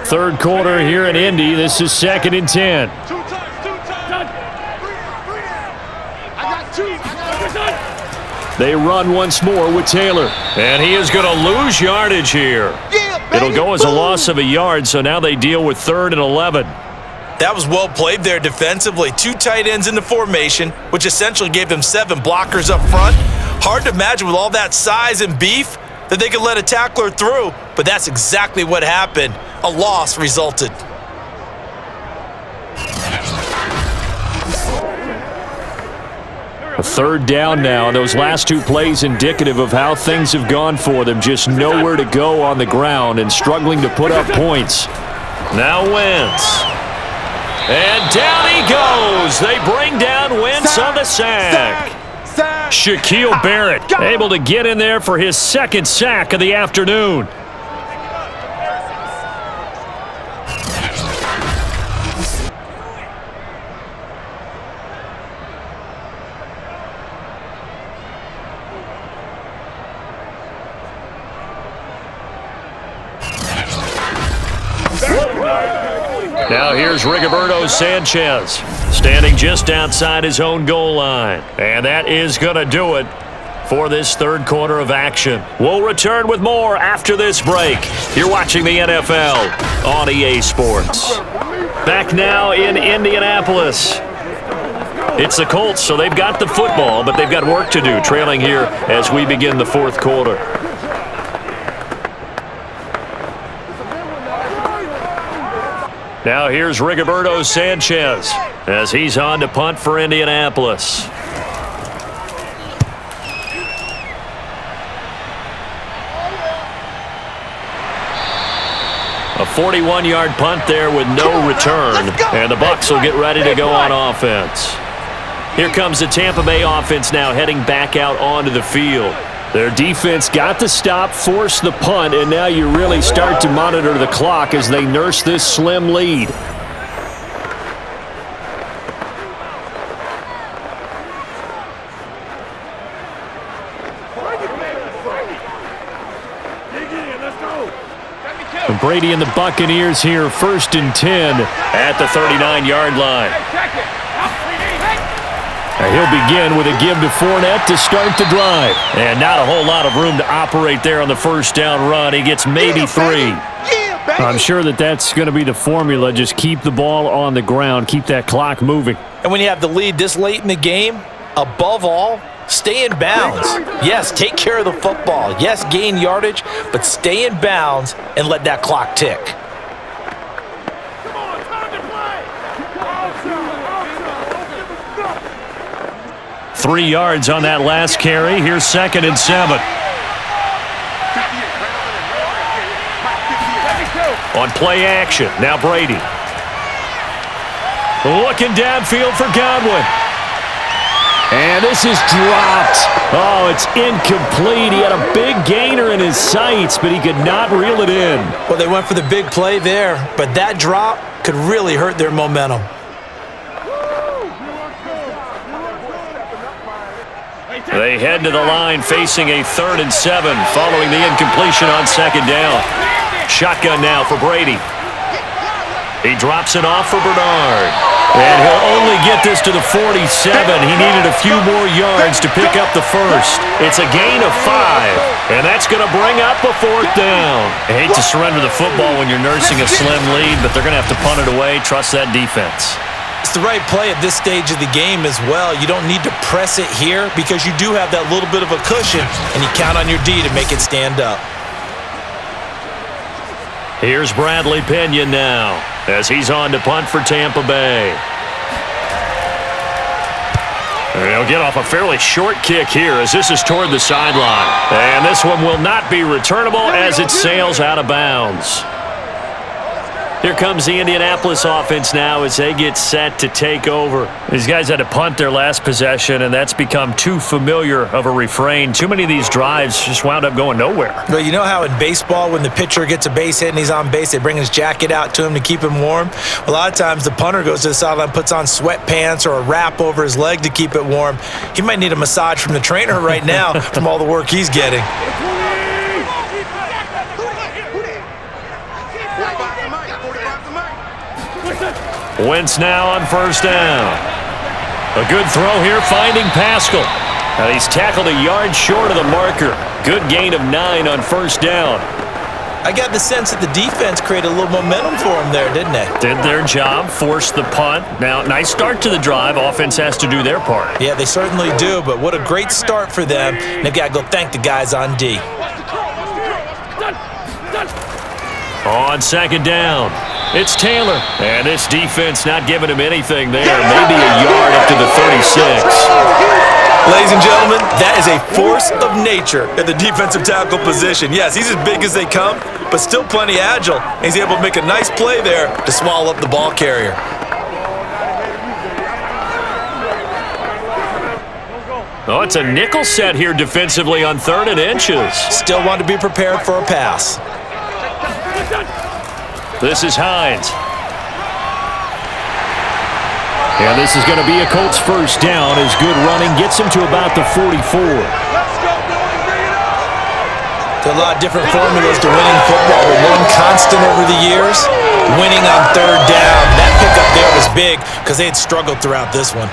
Third quarter here in Indy. This is 2nd and 10. They run once more with Taylor. And he is going to lose yardage here. It'll go as a loss of a yard, so now they deal with 3rd and 11. That was well played there defensively. 2 tight ends in the formation, which essentially gave them 7 blockers up front. Hard to imagine with all that size and beef that they could let a tackler through, but that's exactly what happened. A loss resulted. A 3rd down now. Those last 2 plays indicative of how things have gone for them. Just nowhere to go on the ground and struggling to put up points. Now Wentz. And down he goes. They bring down Wentz on the sack. Shaquille Barrett able to get in there for his 2nd sack of the afternoon. Now here's Rigoberto Sanchez, standing just outside his own goal line. And that is going to do it for this 3rd quarter of action. We'll return with more after this break. You're watching the NFL on EA Sports. Back now in Indianapolis. It's the Colts, so they've got the football, but they've got work to do, trailing here as we begin the 4th quarter. Now here's Rigoberto Sanchez as he's on to punt for Indianapolis. A 41-yard punt there with no return, and the Bucs will get ready to go on offense. Here comes the Tampa Bay offense now heading back out onto the field. Their defense got the stop, forced the punt, and now you really start to monitor the clock as they nurse this slim lead. Brady and the Buccaneers here, 1st and 10 at the 39-yard line. He'll begin with a give to Fournette to start the drive. And not a whole lot of room to operate there on the 1st down run. He gets maybe 3. I'm sure that's going to be the formula. Just keep the ball on the ground. Keep that clock moving. And when you have the lead this late in the game, above all, stay in bounds. Yes, take care of the football. Yes, gain yardage, but stay in bounds and let that clock tick. 3 yards on that last carry. Here's 2nd and 7. On play action, now Brady. Looking downfield for Godwin. And this is dropped. Oh, it's incomplete. He had a big gainer in his sights, but he could not reel it in. Well, they went for the big play there, but that drop could really hurt their momentum. They head to the line facing a 3rd and 7 following the incompletion on 2nd down. Shotgun now for Brady. He drops it off for Bernard. And he'll only get this to the 47. He needed a few more yards to pick up the 1st. It's a gain of 5, and that's going to bring up a 4th down. I hate to surrender the football when you're nursing a slim lead, but they're going to have to punt it away. Trust that defense. It's the right play at this stage of the game as well. You don't need to press it here because you do have that little bit of a cushion, and you count on your D to make it stand up. Here's Bradley Pinion now as he's on to punt for Tampa Bay. He'll get off a fairly short kick here as this is toward the sideline. And this one will not be returnable as it sails out of bounds. Here comes the Indianapolis offense now as they get set to take over. These guys had to punt their last possession, and that's become too familiar of a refrain. Too many of these drives just wound up going nowhere. Well, you know how in baseball, when the pitcher gets a base hit and he's on base, they bring his jacket out to him to keep him warm? A lot of times the punter goes to the sideline, puts on sweatpants or a wrap over his leg to keep it warm. He might need a massage from the trainer right now from all the work he's getting. Wentz now on first down. A good throw here, finding Pascal. Now he's tackled a yard short of the marker. Good gain of 9 on first down. I got the sense that the defense created a little momentum for him there, didn't they? Did their job, forced the punt. Now, nice start to the drive. Offense has to do their part. Yeah, they certainly do, but what a great start for them. They've got to go thank the guys on D. On second down, it's Taylor. And this defense not giving him anything there. Maybe a yard up to the 36. Ladies and gentlemen, that is a force of nature at the defensive tackle position. Yes, he's as big as they come, but still plenty agile. He's able to make a nice play there to swallow up the ball carrier. Oh, it's a nickel set here defensively on 3rd and inches. Still want to be prepared for a pass. This is Hines. And this is going to be a Colts first down as good running gets him to about the 44. There are a lot of different formulas to winning football, but one constant over the years, winning on 3rd down. That pickup there was big because they had struggled throughout this one.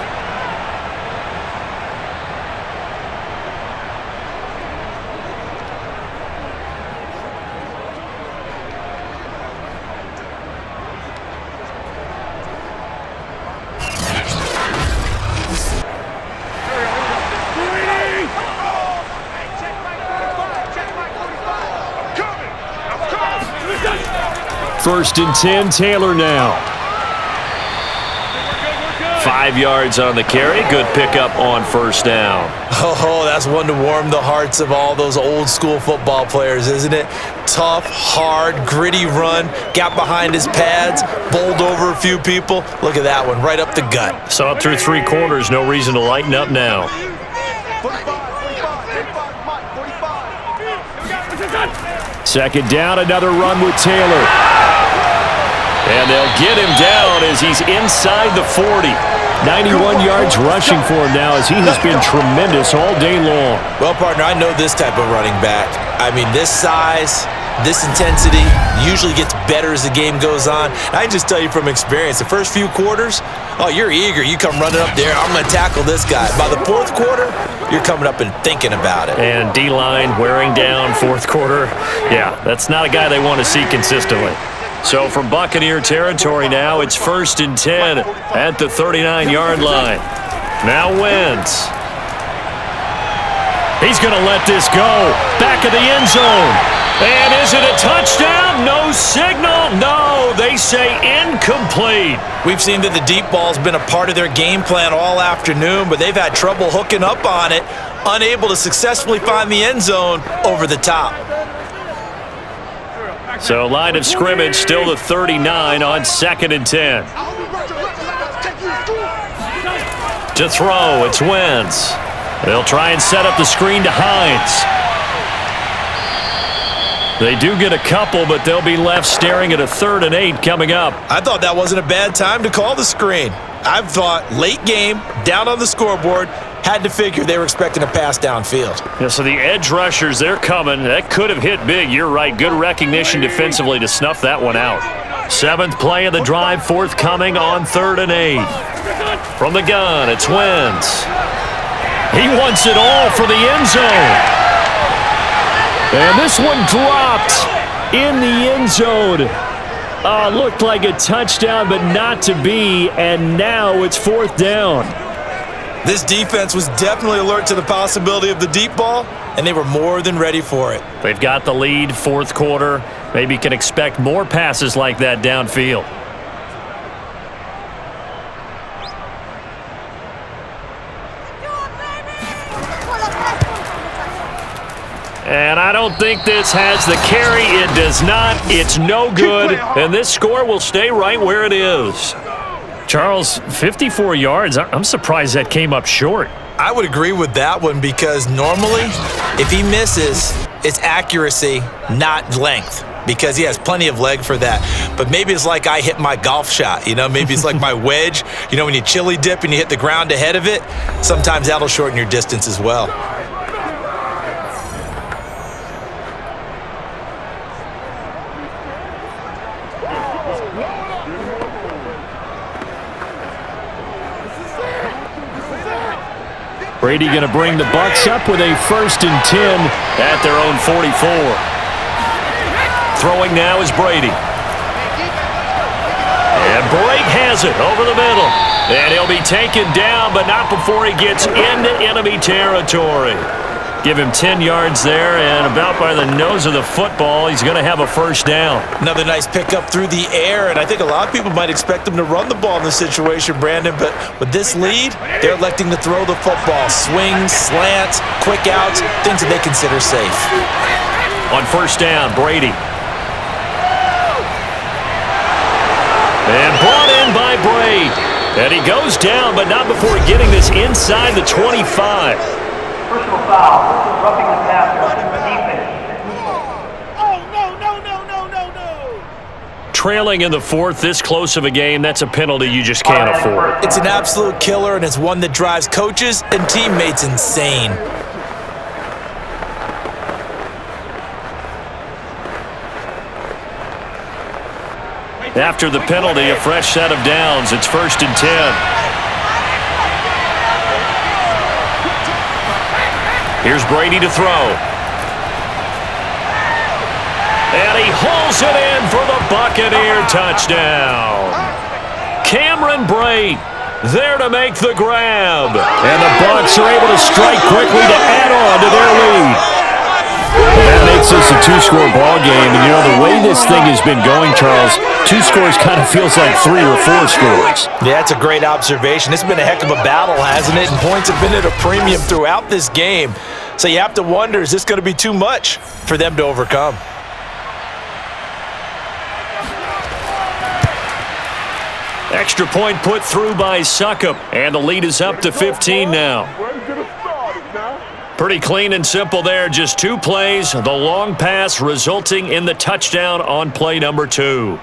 First and 10, Taylor now. 5 yards on the carry. Good pickup on first down. Oh, that's one to warm the hearts of all those old school football players, isn't it? Tough, hard, gritty run. Got behind his pads, bowled over a few people. Look at that one, right up the gut. Saw it through 3 quarters. No reason to lighten up now. Second down, another run with Taylor. And they'll get him down as he's inside the 40. 91 yards rushing for him now as he has been tremendous all day long. Well, partner, I know this type of running back. I mean, this size, this intensity usually gets better as the game goes on. I can just tell you from experience, the first few quarters, oh, you're eager. You come running up there, I'm going to tackle this guy. By the 4th quarter, you're coming up and thinking about it. And D-line wearing down 4th quarter. Yeah, that's not a guy they want to see consistently. So from Buccaneer territory now, it's 1st and 10 at the 39-yard line. Now Wentz. He's going to let this go. Back of the end zone. And is it a touchdown? No signal. No, they say incomplete. We've seen that the deep ball's been a part of their game plan all afternoon, but they've had trouble hooking up on it, unable to successfully find the end zone over the top. So line of scrimmage still the 39 on 2nd and 10. To throw, it's Wentz. They'll try and set up the screen to Hines. They do get a couple, but they'll be left staring at a 3rd and 8 coming up. I thought that wasn't a bad time to call the screen. I thought late game, down on the scoreboard, had to figure they were expecting a pass downfield. Yeah, so the edge rushers, they're coming. That could have hit big. You're right. Good recognition defensively to snuff that one out. 7th play of the drive, forthcoming on 3rd and 8. From the gun, it's Wentz. He wants it all for the end zone. And this one dropped in the end zone. Looked like a touchdown, but not to be. And now it's 4th down. This defense was definitely alert to the possibility of the deep ball, and they were more than ready for it. They've got the lead, 4th quarter. Maybe can expect more passes like that downfield. And I don't think this has the carry. It does not. It's no good. And this score will stay right where it is. Charles, 54 yards. I'm surprised that came up short. I would agree with that one because normally, if he misses, it's accuracy, not length, because he has plenty of leg for that. But maybe it's like I hit my golf shot, maybe it's like my wedge. When you chili dip and you hit the ground ahead of it, sometimes that'll shorten your distance as well. Brady going to bring the Bucs up with a 1st and 10 at their own 44. Throwing now is Brady. And Brake has it over the middle. And he'll be taken down, but not before he gets into enemy territory. Give him 10 yards there, and about by the nose of the football, he's going to have a 1st down. Another nice pickup through the air, and I think a lot of people might expect him to run the ball in this situation, Brandon, but with this lead, they're electing to throw the football. Swings, slants, quick outs, things that they consider safe. On 1st down, Brady. And brought in by Brady. And he goes down, but not before getting this inside the 25. Personal foul. This is roughing the passer. Defense. No. Trailing in the 4th, this close of a game, that's a penalty you just can't afford. It's an absolute killer, and it's one that drives coaches and teammates insane. After the penalty, a fresh set of downs. It's 1st and 10. Here's Brady to throw. And he hauls it in for the Buccaneer touchdown. Cameron Brate there to make the grab. And the Bucs are able to strike quickly to add on to their lead. That makes this a 2-score ball game. And, the way this thing has been going, Charles, 2 scores kind of feels like 3 or 4 scores. Yeah, that's a great observation. It's been a heck of a battle, hasn't it? And points have been at a premium throughout this game. So you have to wonder, is this going to be too much for them to overcome? Extra point put through by Suckup. And the lead is up to 15 now. Pretty clean and simple there. Just 2 plays. The long pass resulting in the touchdown on play number 2.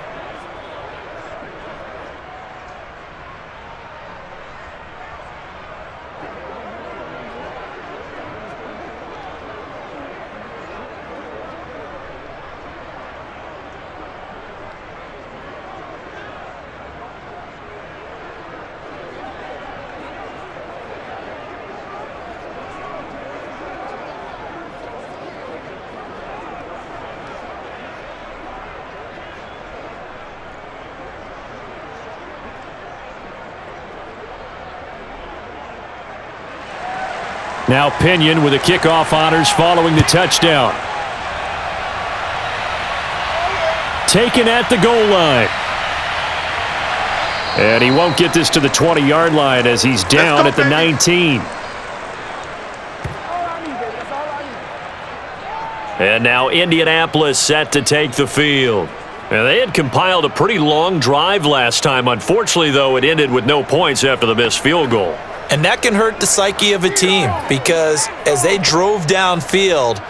Now Pinion with the kickoff honors following the touchdown. Taken at the goal line. And he won't get this to the 20-yard line as he's down at the 19. And now Indianapolis set to take the field. And they had compiled a pretty long drive last time. Unfortunately, though, it ended with no points after the missed field goal. And that can hurt the psyche of a team because as they drove downfield,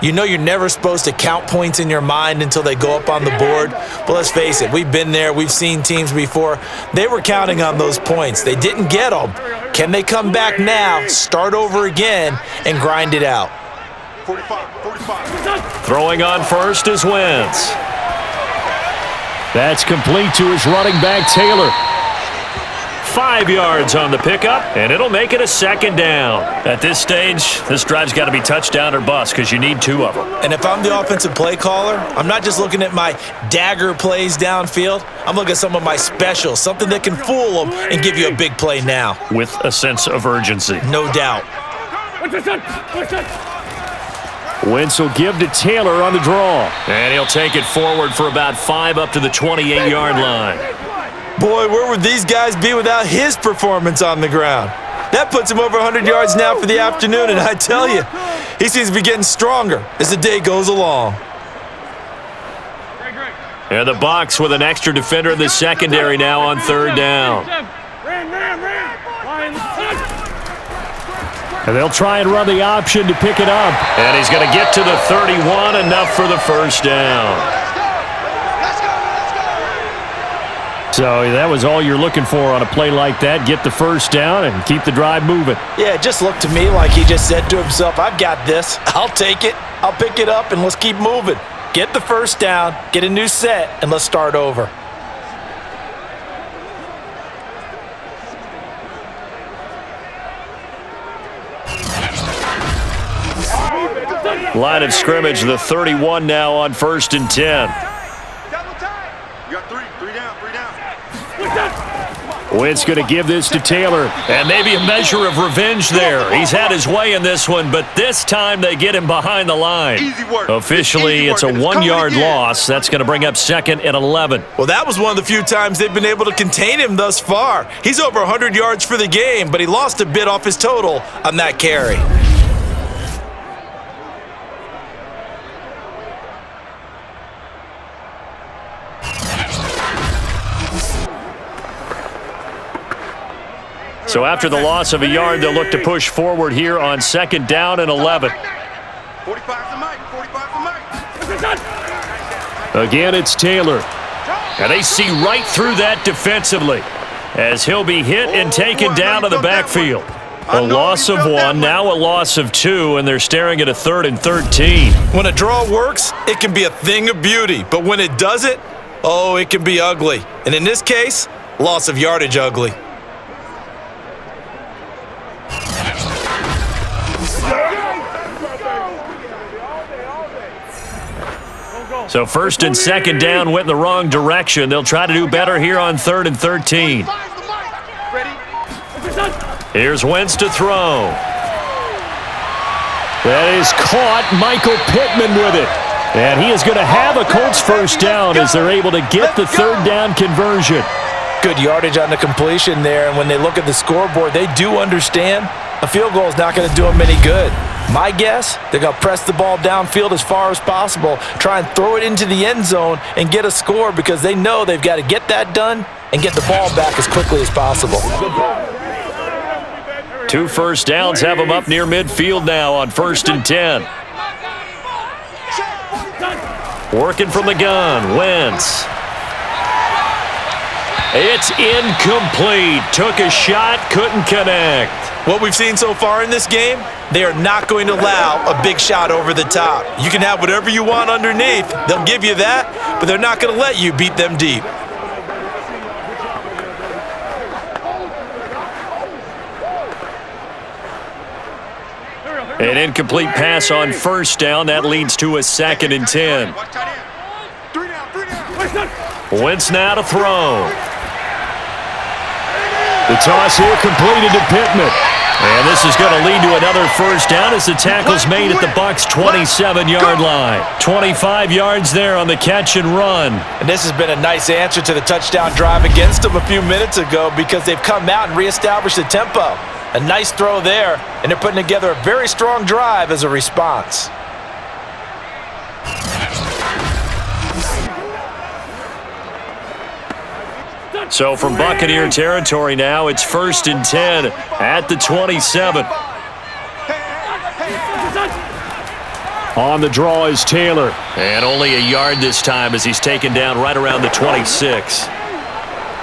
you're never supposed to count points in your mind until they go up on the board. But let's face it, we've been there. We've seen teams before. They were counting on those points. They didn't get them. Can they come back now, start over again, and grind it out? 45. Throwing on first is Wentz. That's complete to his running back, Taylor. 5 yards on the pickup, and it'll make it a 2nd down. At this stage, this drive's got to be touchdown or bust because you need 2 of them. And if I'm the offensive play caller, I'm not just looking at my dagger plays downfield. I'm looking at some of my specials, something that can fool them and give you a big play now. With a sense of urgency. No doubt. Wentz will give to Taylor on the draw. And he'll take it forward for about 5 up to the 28-yard line. Boy, where would these guys be without his performance on the ground? That puts him over 100 yards now for the afternoon, and I tell you, He seems to be getting stronger as the day goes along. And the Bucs with an extra defender in the secondary now on third down. And they'll try and run the option to pick it up. And he's going to get to the 31, enough for the first down. So that was all you're looking for on a play like that. Get the first down and keep the drive moving. Yeah, it just looked to me like he just said to himself, I've got this. I'll take it. I'll pick it up, and let's keep moving. Get the first down, get a new set, and let's start over. Line of scrimmage, the 31 now on 1st and 10. You got three down. Wentz going to give this to Taylor. And maybe a measure of revenge there. He's had his way in this one, but this time they get him behind the line. Easy work. Officially, it's a 1-yard loss. That's going to bring up 2nd and 11. Well, that was one of the few times they've been able to contain him thus far. He's over 100 yards for the game, but he lost a bit off his total on that carry. So after the loss of a yard, they'll look to push forward here on 2nd down and 11. 45 to Mike. Again, it's Taylor. And they see right through that defensively as he'll be hit and taken down to the backfield. A loss of 1, now a loss of 2, and they're staring at a 3rd and 13. When a draw works, it can be a thing of beauty. But when it doesn't, oh, it can be ugly. And in this case, loss of yardage ugly. So 1st and 2nd down went in the wrong direction. They'll try to do better here on 3rd and 13. Here's Wentz to throw. That is caught. Michael Pittman with it. And he is going to have a Colts first down as they're able to get the 3rd down conversion. Good yardage on the completion there, and when they look at the scoreboard, they do understand a field goal is not going to do them any good. My guess, they're going to press the ball downfield as far as possible, try and throw it into the end zone and get a score because they know they've got to get that done and get the ball back as quickly as possible. 2 first downs have them up near midfield now on 1st and 10. Working from the gun, Wentz. It's incomplete. Took a shot, couldn't connect. What we've seen so far in this game, they are not going to allow a big shot over the top. You can have whatever you want underneath. They'll give you that, but they're not going to let you beat them deep. An incomplete pass on 1st down. That leads to a 2nd and 10. Wentz now to throw. The toss here completed to Pittman. And this is going to lead to another first down as the tackle's made at the Bucs' 27-yard line. 25 yards there on the catch and run. And this has been a nice answer to the touchdown drive against them a few minutes ago because they've come out and reestablished the tempo. A nice throw there, and they're putting together a very strong drive as a response. So from Buccaneer territory now, it's 1st and 10 at the 27. On the draw is Taylor. And only a yard this time as he's taken down right around the 26.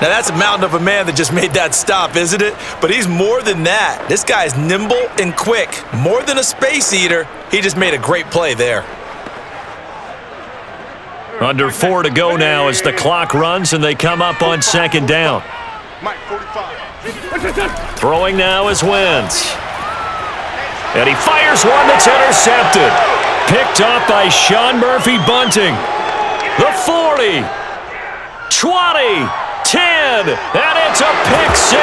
Now that's a mountain of a man that just made that stop, isn't it? But he's more than that. This guy's nimble and quick. More than a space eater, he just made a great play there. Under 4 to go now as the clock runs and they come up on 2nd down. Throwing now is Wentz. And he fires one that's intercepted. Picked up by Sean Murphy Bunting. The 40. 20. 10. And it's a pick 6.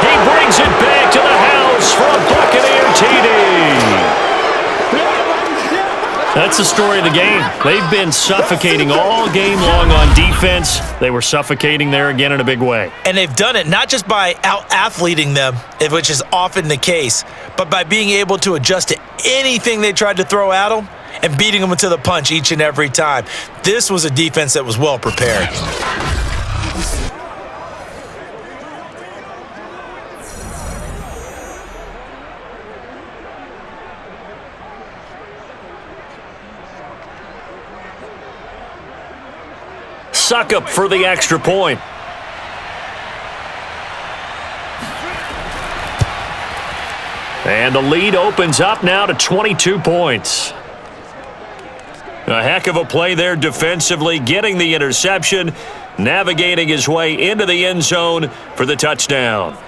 He brings it back to the house for a Buccaneer TD. That's the story of the game. They've been suffocating all game long on defense. They were suffocating there again in a big way. And they've done it not just by out-athleting them, which is often the case, but by being able to adjust to anything they tried to throw at them and beating them to the punch each and every time. This was a defense that was well prepared. Suckup for the extra point. And the lead opens up now to 22 points. A heck of a play there defensively, getting the interception, navigating his way into the end zone for the touchdown.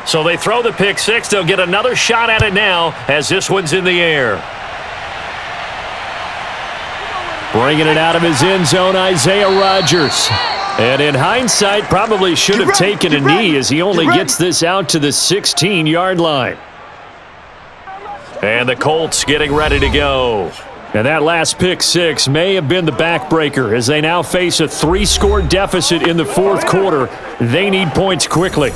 So they throw the pick six. They'll get another shot at it now as this one's in the air. Bringing it out of his end zone, Isaiah Rodgers. And in hindsight, probably should have taken a knee as he only gets this out to the 16-yard line. And the Colts getting ready to go. And that last pick six may have been the backbreaker as they now face a 3-score deficit in the fourth quarter. They need points quickly.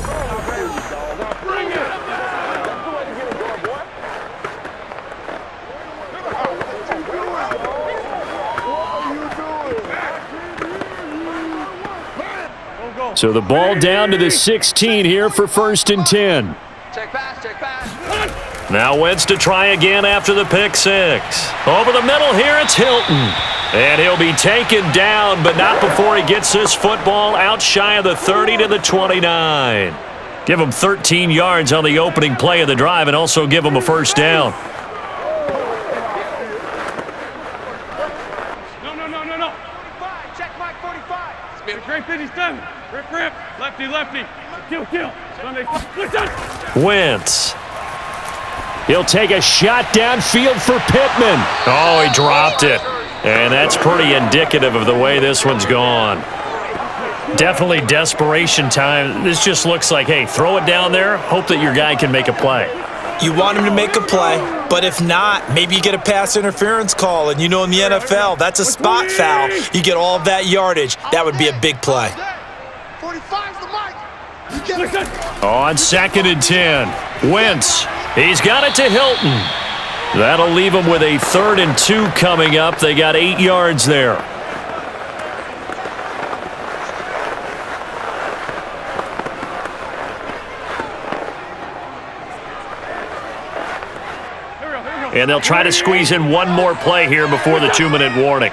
So the ball down to the 16 here for 1st and 10. Check pass. Now Wentz to try again after the pick six. Over the middle here, it's Hilton. And he'll be taken down, but not before he gets this football out shy of the 30 to the 29. Give him 13 yards on the opening play of the drive and also give him a first down. No. 45, check Mike 45. It's been a great 57. Rip. Lefty. Kill. Wentz. He'll take a shot downfield for Pittman. Oh, he dropped it. And that's pretty indicative of the way this one's gone. Definitely desperation time. This just looks like, hey, throw it down there, hope that your guy can make a play. You want him to make a play, but if not, maybe you get a pass interference call. And you know in the NFL, that's a spot foul. You get all of that yardage. That would be a big play. 45's the mic. On 2nd and 10, Wentz. He's got it to Hilton. That'll leave him with a 3rd and 2 coming up. They got 8 yards there. And they'll try to squeeze in one more play here before the 2-minute warning.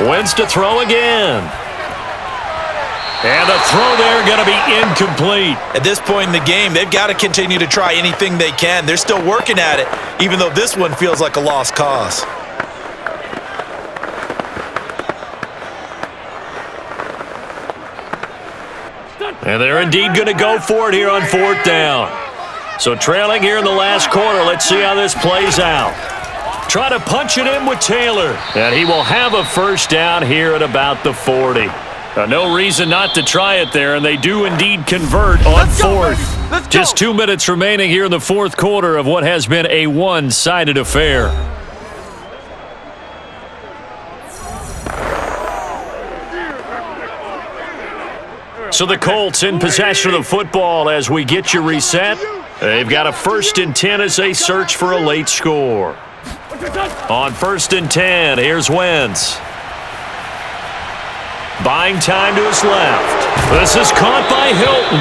Wentz to throw again. And the throw there going to be incomplete. At this point in the game, they've got to continue to try anything they can. They're still working at it, even though this one feels like a lost cause. And they're indeed going to go for it here on 4th down. So trailing here in the last quarter, let's see how this plays out. Try to punch it in with Taylor. And he will have a first down here at about the 40. No reason not to try it there, and they do indeed convert on 4th. Just 2 minutes remaining here in the fourth quarter of what has been a one-sided affair. So the Colts in possession of the football as we get you reset. They've got a 1st and 10 as they search for a late score. On 1st and 10, here's Wentz. Buying time to his left. This is caught by Hilton.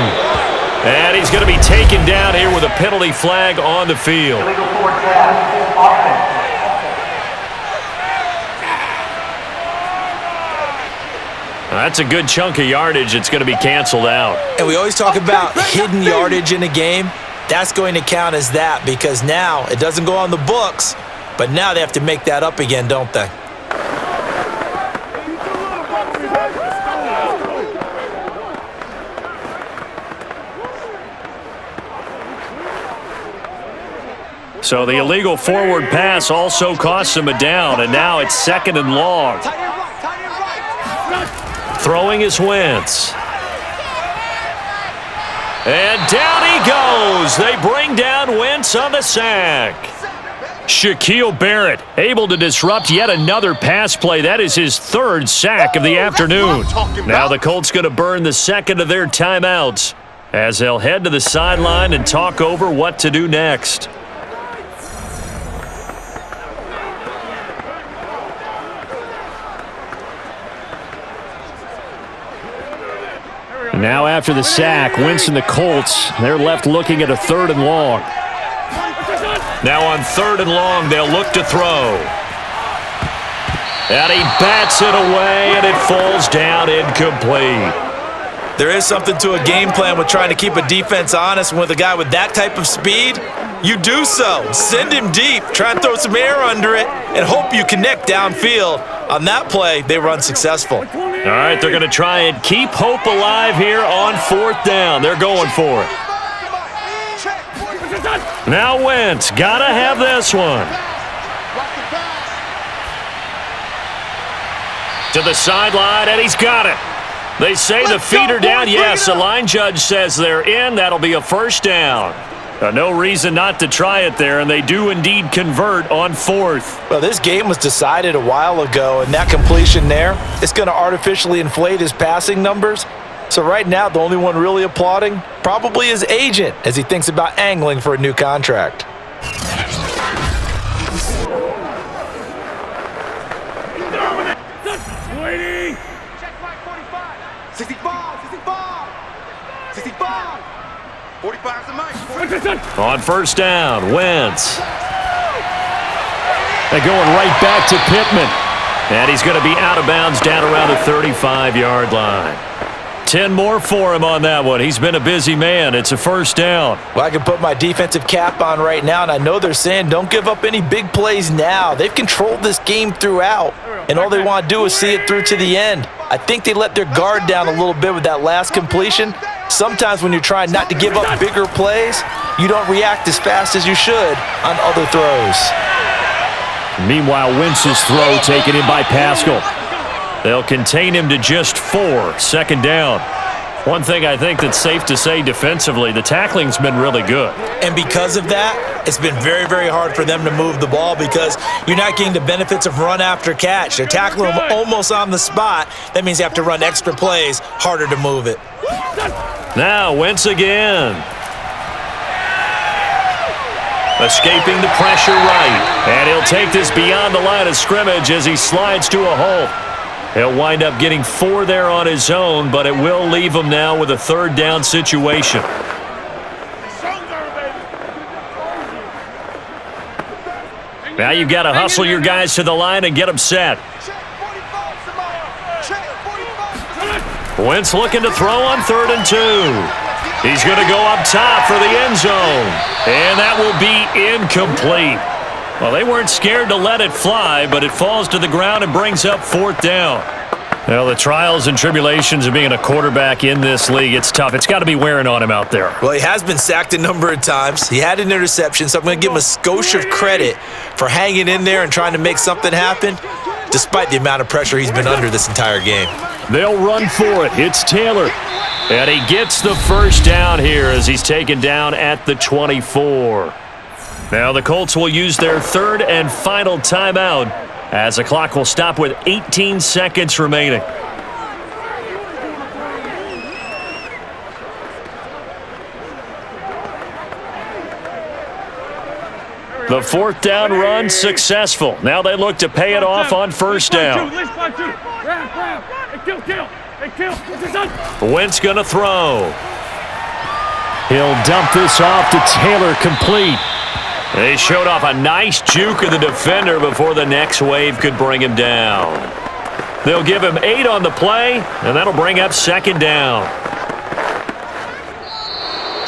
And he's going to be taken down here with a penalty flag on the field. Illegal forward pass, offense. That's a good chunk of yardage. It's going to be canceled out. And we always talk about hidden yardage in a game. That's going to count as that because now it doesn't go on the books, but now they have to make that up again, don't they? So the illegal forward pass also costs him a down, and now it's 2nd and long. Throwing is Wentz. And down he goes. They bring down Wentz on the sack. Shaquille Barrett able to disrupt yet another pass play. That is his 3rd sack of the afternoon. Now the Colts going to burn the 2nd of their timeouts as they'll head to the sideline and talk over what to do next. Now after the sack, Wentz and the Colts, they're left looking at a 3rd and long. Now on 3rd and long, they'll look to throw. And he bats it away, and it falls down incomplete. There is something to a game plan with trying to keep a defense honest. With a guy with that type of speed, you do so. Send him deep, try and throw some air under it, and hope you connect downfield. On that play, they run successful. All right, they're going to try and keep hope alive here on 4th down. They're going for it. Now Wentz, got to have this one. To the sideline, and he's got it. They say the feet are down. Yes, the line judge says they're in. That'll be a 1st down. No reason not to try it there, and they do indeed convert on 4th. Well, this game was decided a while ago, and that completion there, it's going to artificially inflate his passing numbers. So right now, the only one really applauding probably his agent as he thinks about angling for a new contract. Waiting. Check mark 45. 65, 65, 65. 45's the mark. On 1st down, Wentz. They're going right back to Pittman. And he's going to be out of bounds down around the 35-yard line. 10 more for him on that one. He's been a busy man. It's a 1st down. Well, I can put my defensive cap on right now, and I know they're saying don't give up any big plays now. They've controlled this game throughout, and all they want to do is see it through to the end. I think they let their guard down a little bit with that last completion. Sometimes when you're trying not to give up bigger plays, you don't react as fast as you should on other throws. Meanwhile, Wentz's throw taken in by Pascal. They'll contain him to just 4, 2nd down. One thing I think that's safe to say defensively, the tackling's been really good. And because of that, it's been very, very hard for them to move the ball because you're not getting the benefits of run after catch. They're tackling them almost on the spot. That means you have to run extra plays, harder to move it. Now Wentz again. Escaping the pressure right. And he'll take this beyond the line of scrimmage as he slides to a halt. He'll wind up getting 4 there on his own, but it will leave him now with a 3rd down situation. Now you've got to hustle your guys to the line and get them set. Wentz looking to throw on 3rd and 2. He's going to go up top for the end zone. And that will be incomplete. Well, they weren't scared to let it fly, but it falls to the ground and brings up 4th down. Well, the trials and tribulations of being a quarterback in this league, it's tough. It's got to be wearing on him out there. Well, he has been sacked a number of times. He had an interception, so I'm going to give him a skosh of credit for hanging in there and trying to make something happen, despite the amount of pressure he's been under this entire game. They'll run for it. It's Taylor. And he gets the 1st down here as he's taken down at the 24. Now the Colts will use their 3rd and final timeout as the clock will stop with 18 seconds remaining. The 4th down run successful. Now they look to pay it off on 1st down. Wentz going to throw. He'll dump this off to Taylor, complete. They showed off a nice juke of the defender before the next wave could bring him down. They'll give him 8 on the play, and that'll bring up 2nd down.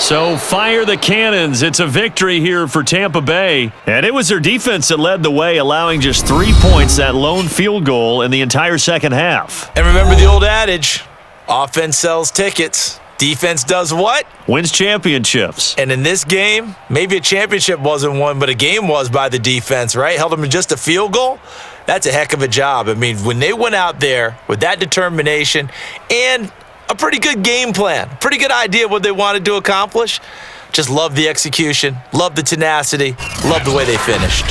So fire the cannons. It's a victory here for Tampa Bay. And it was their defense that led the way, allowing just 3 points, that lone field goal in the entire second half. And remember the old adage, offense sells tickets. Defense does what? Wins championships. And in this game, maybe a championship wasn't won, but a game was by the defense, right? Held them to just a field goal. That's a heck of a job. I mean, when they went out there with that determination and a pretty good game plan, pretty good idea what they wanted to accomplish, just love the execution, love the tenacity, love the way they finished.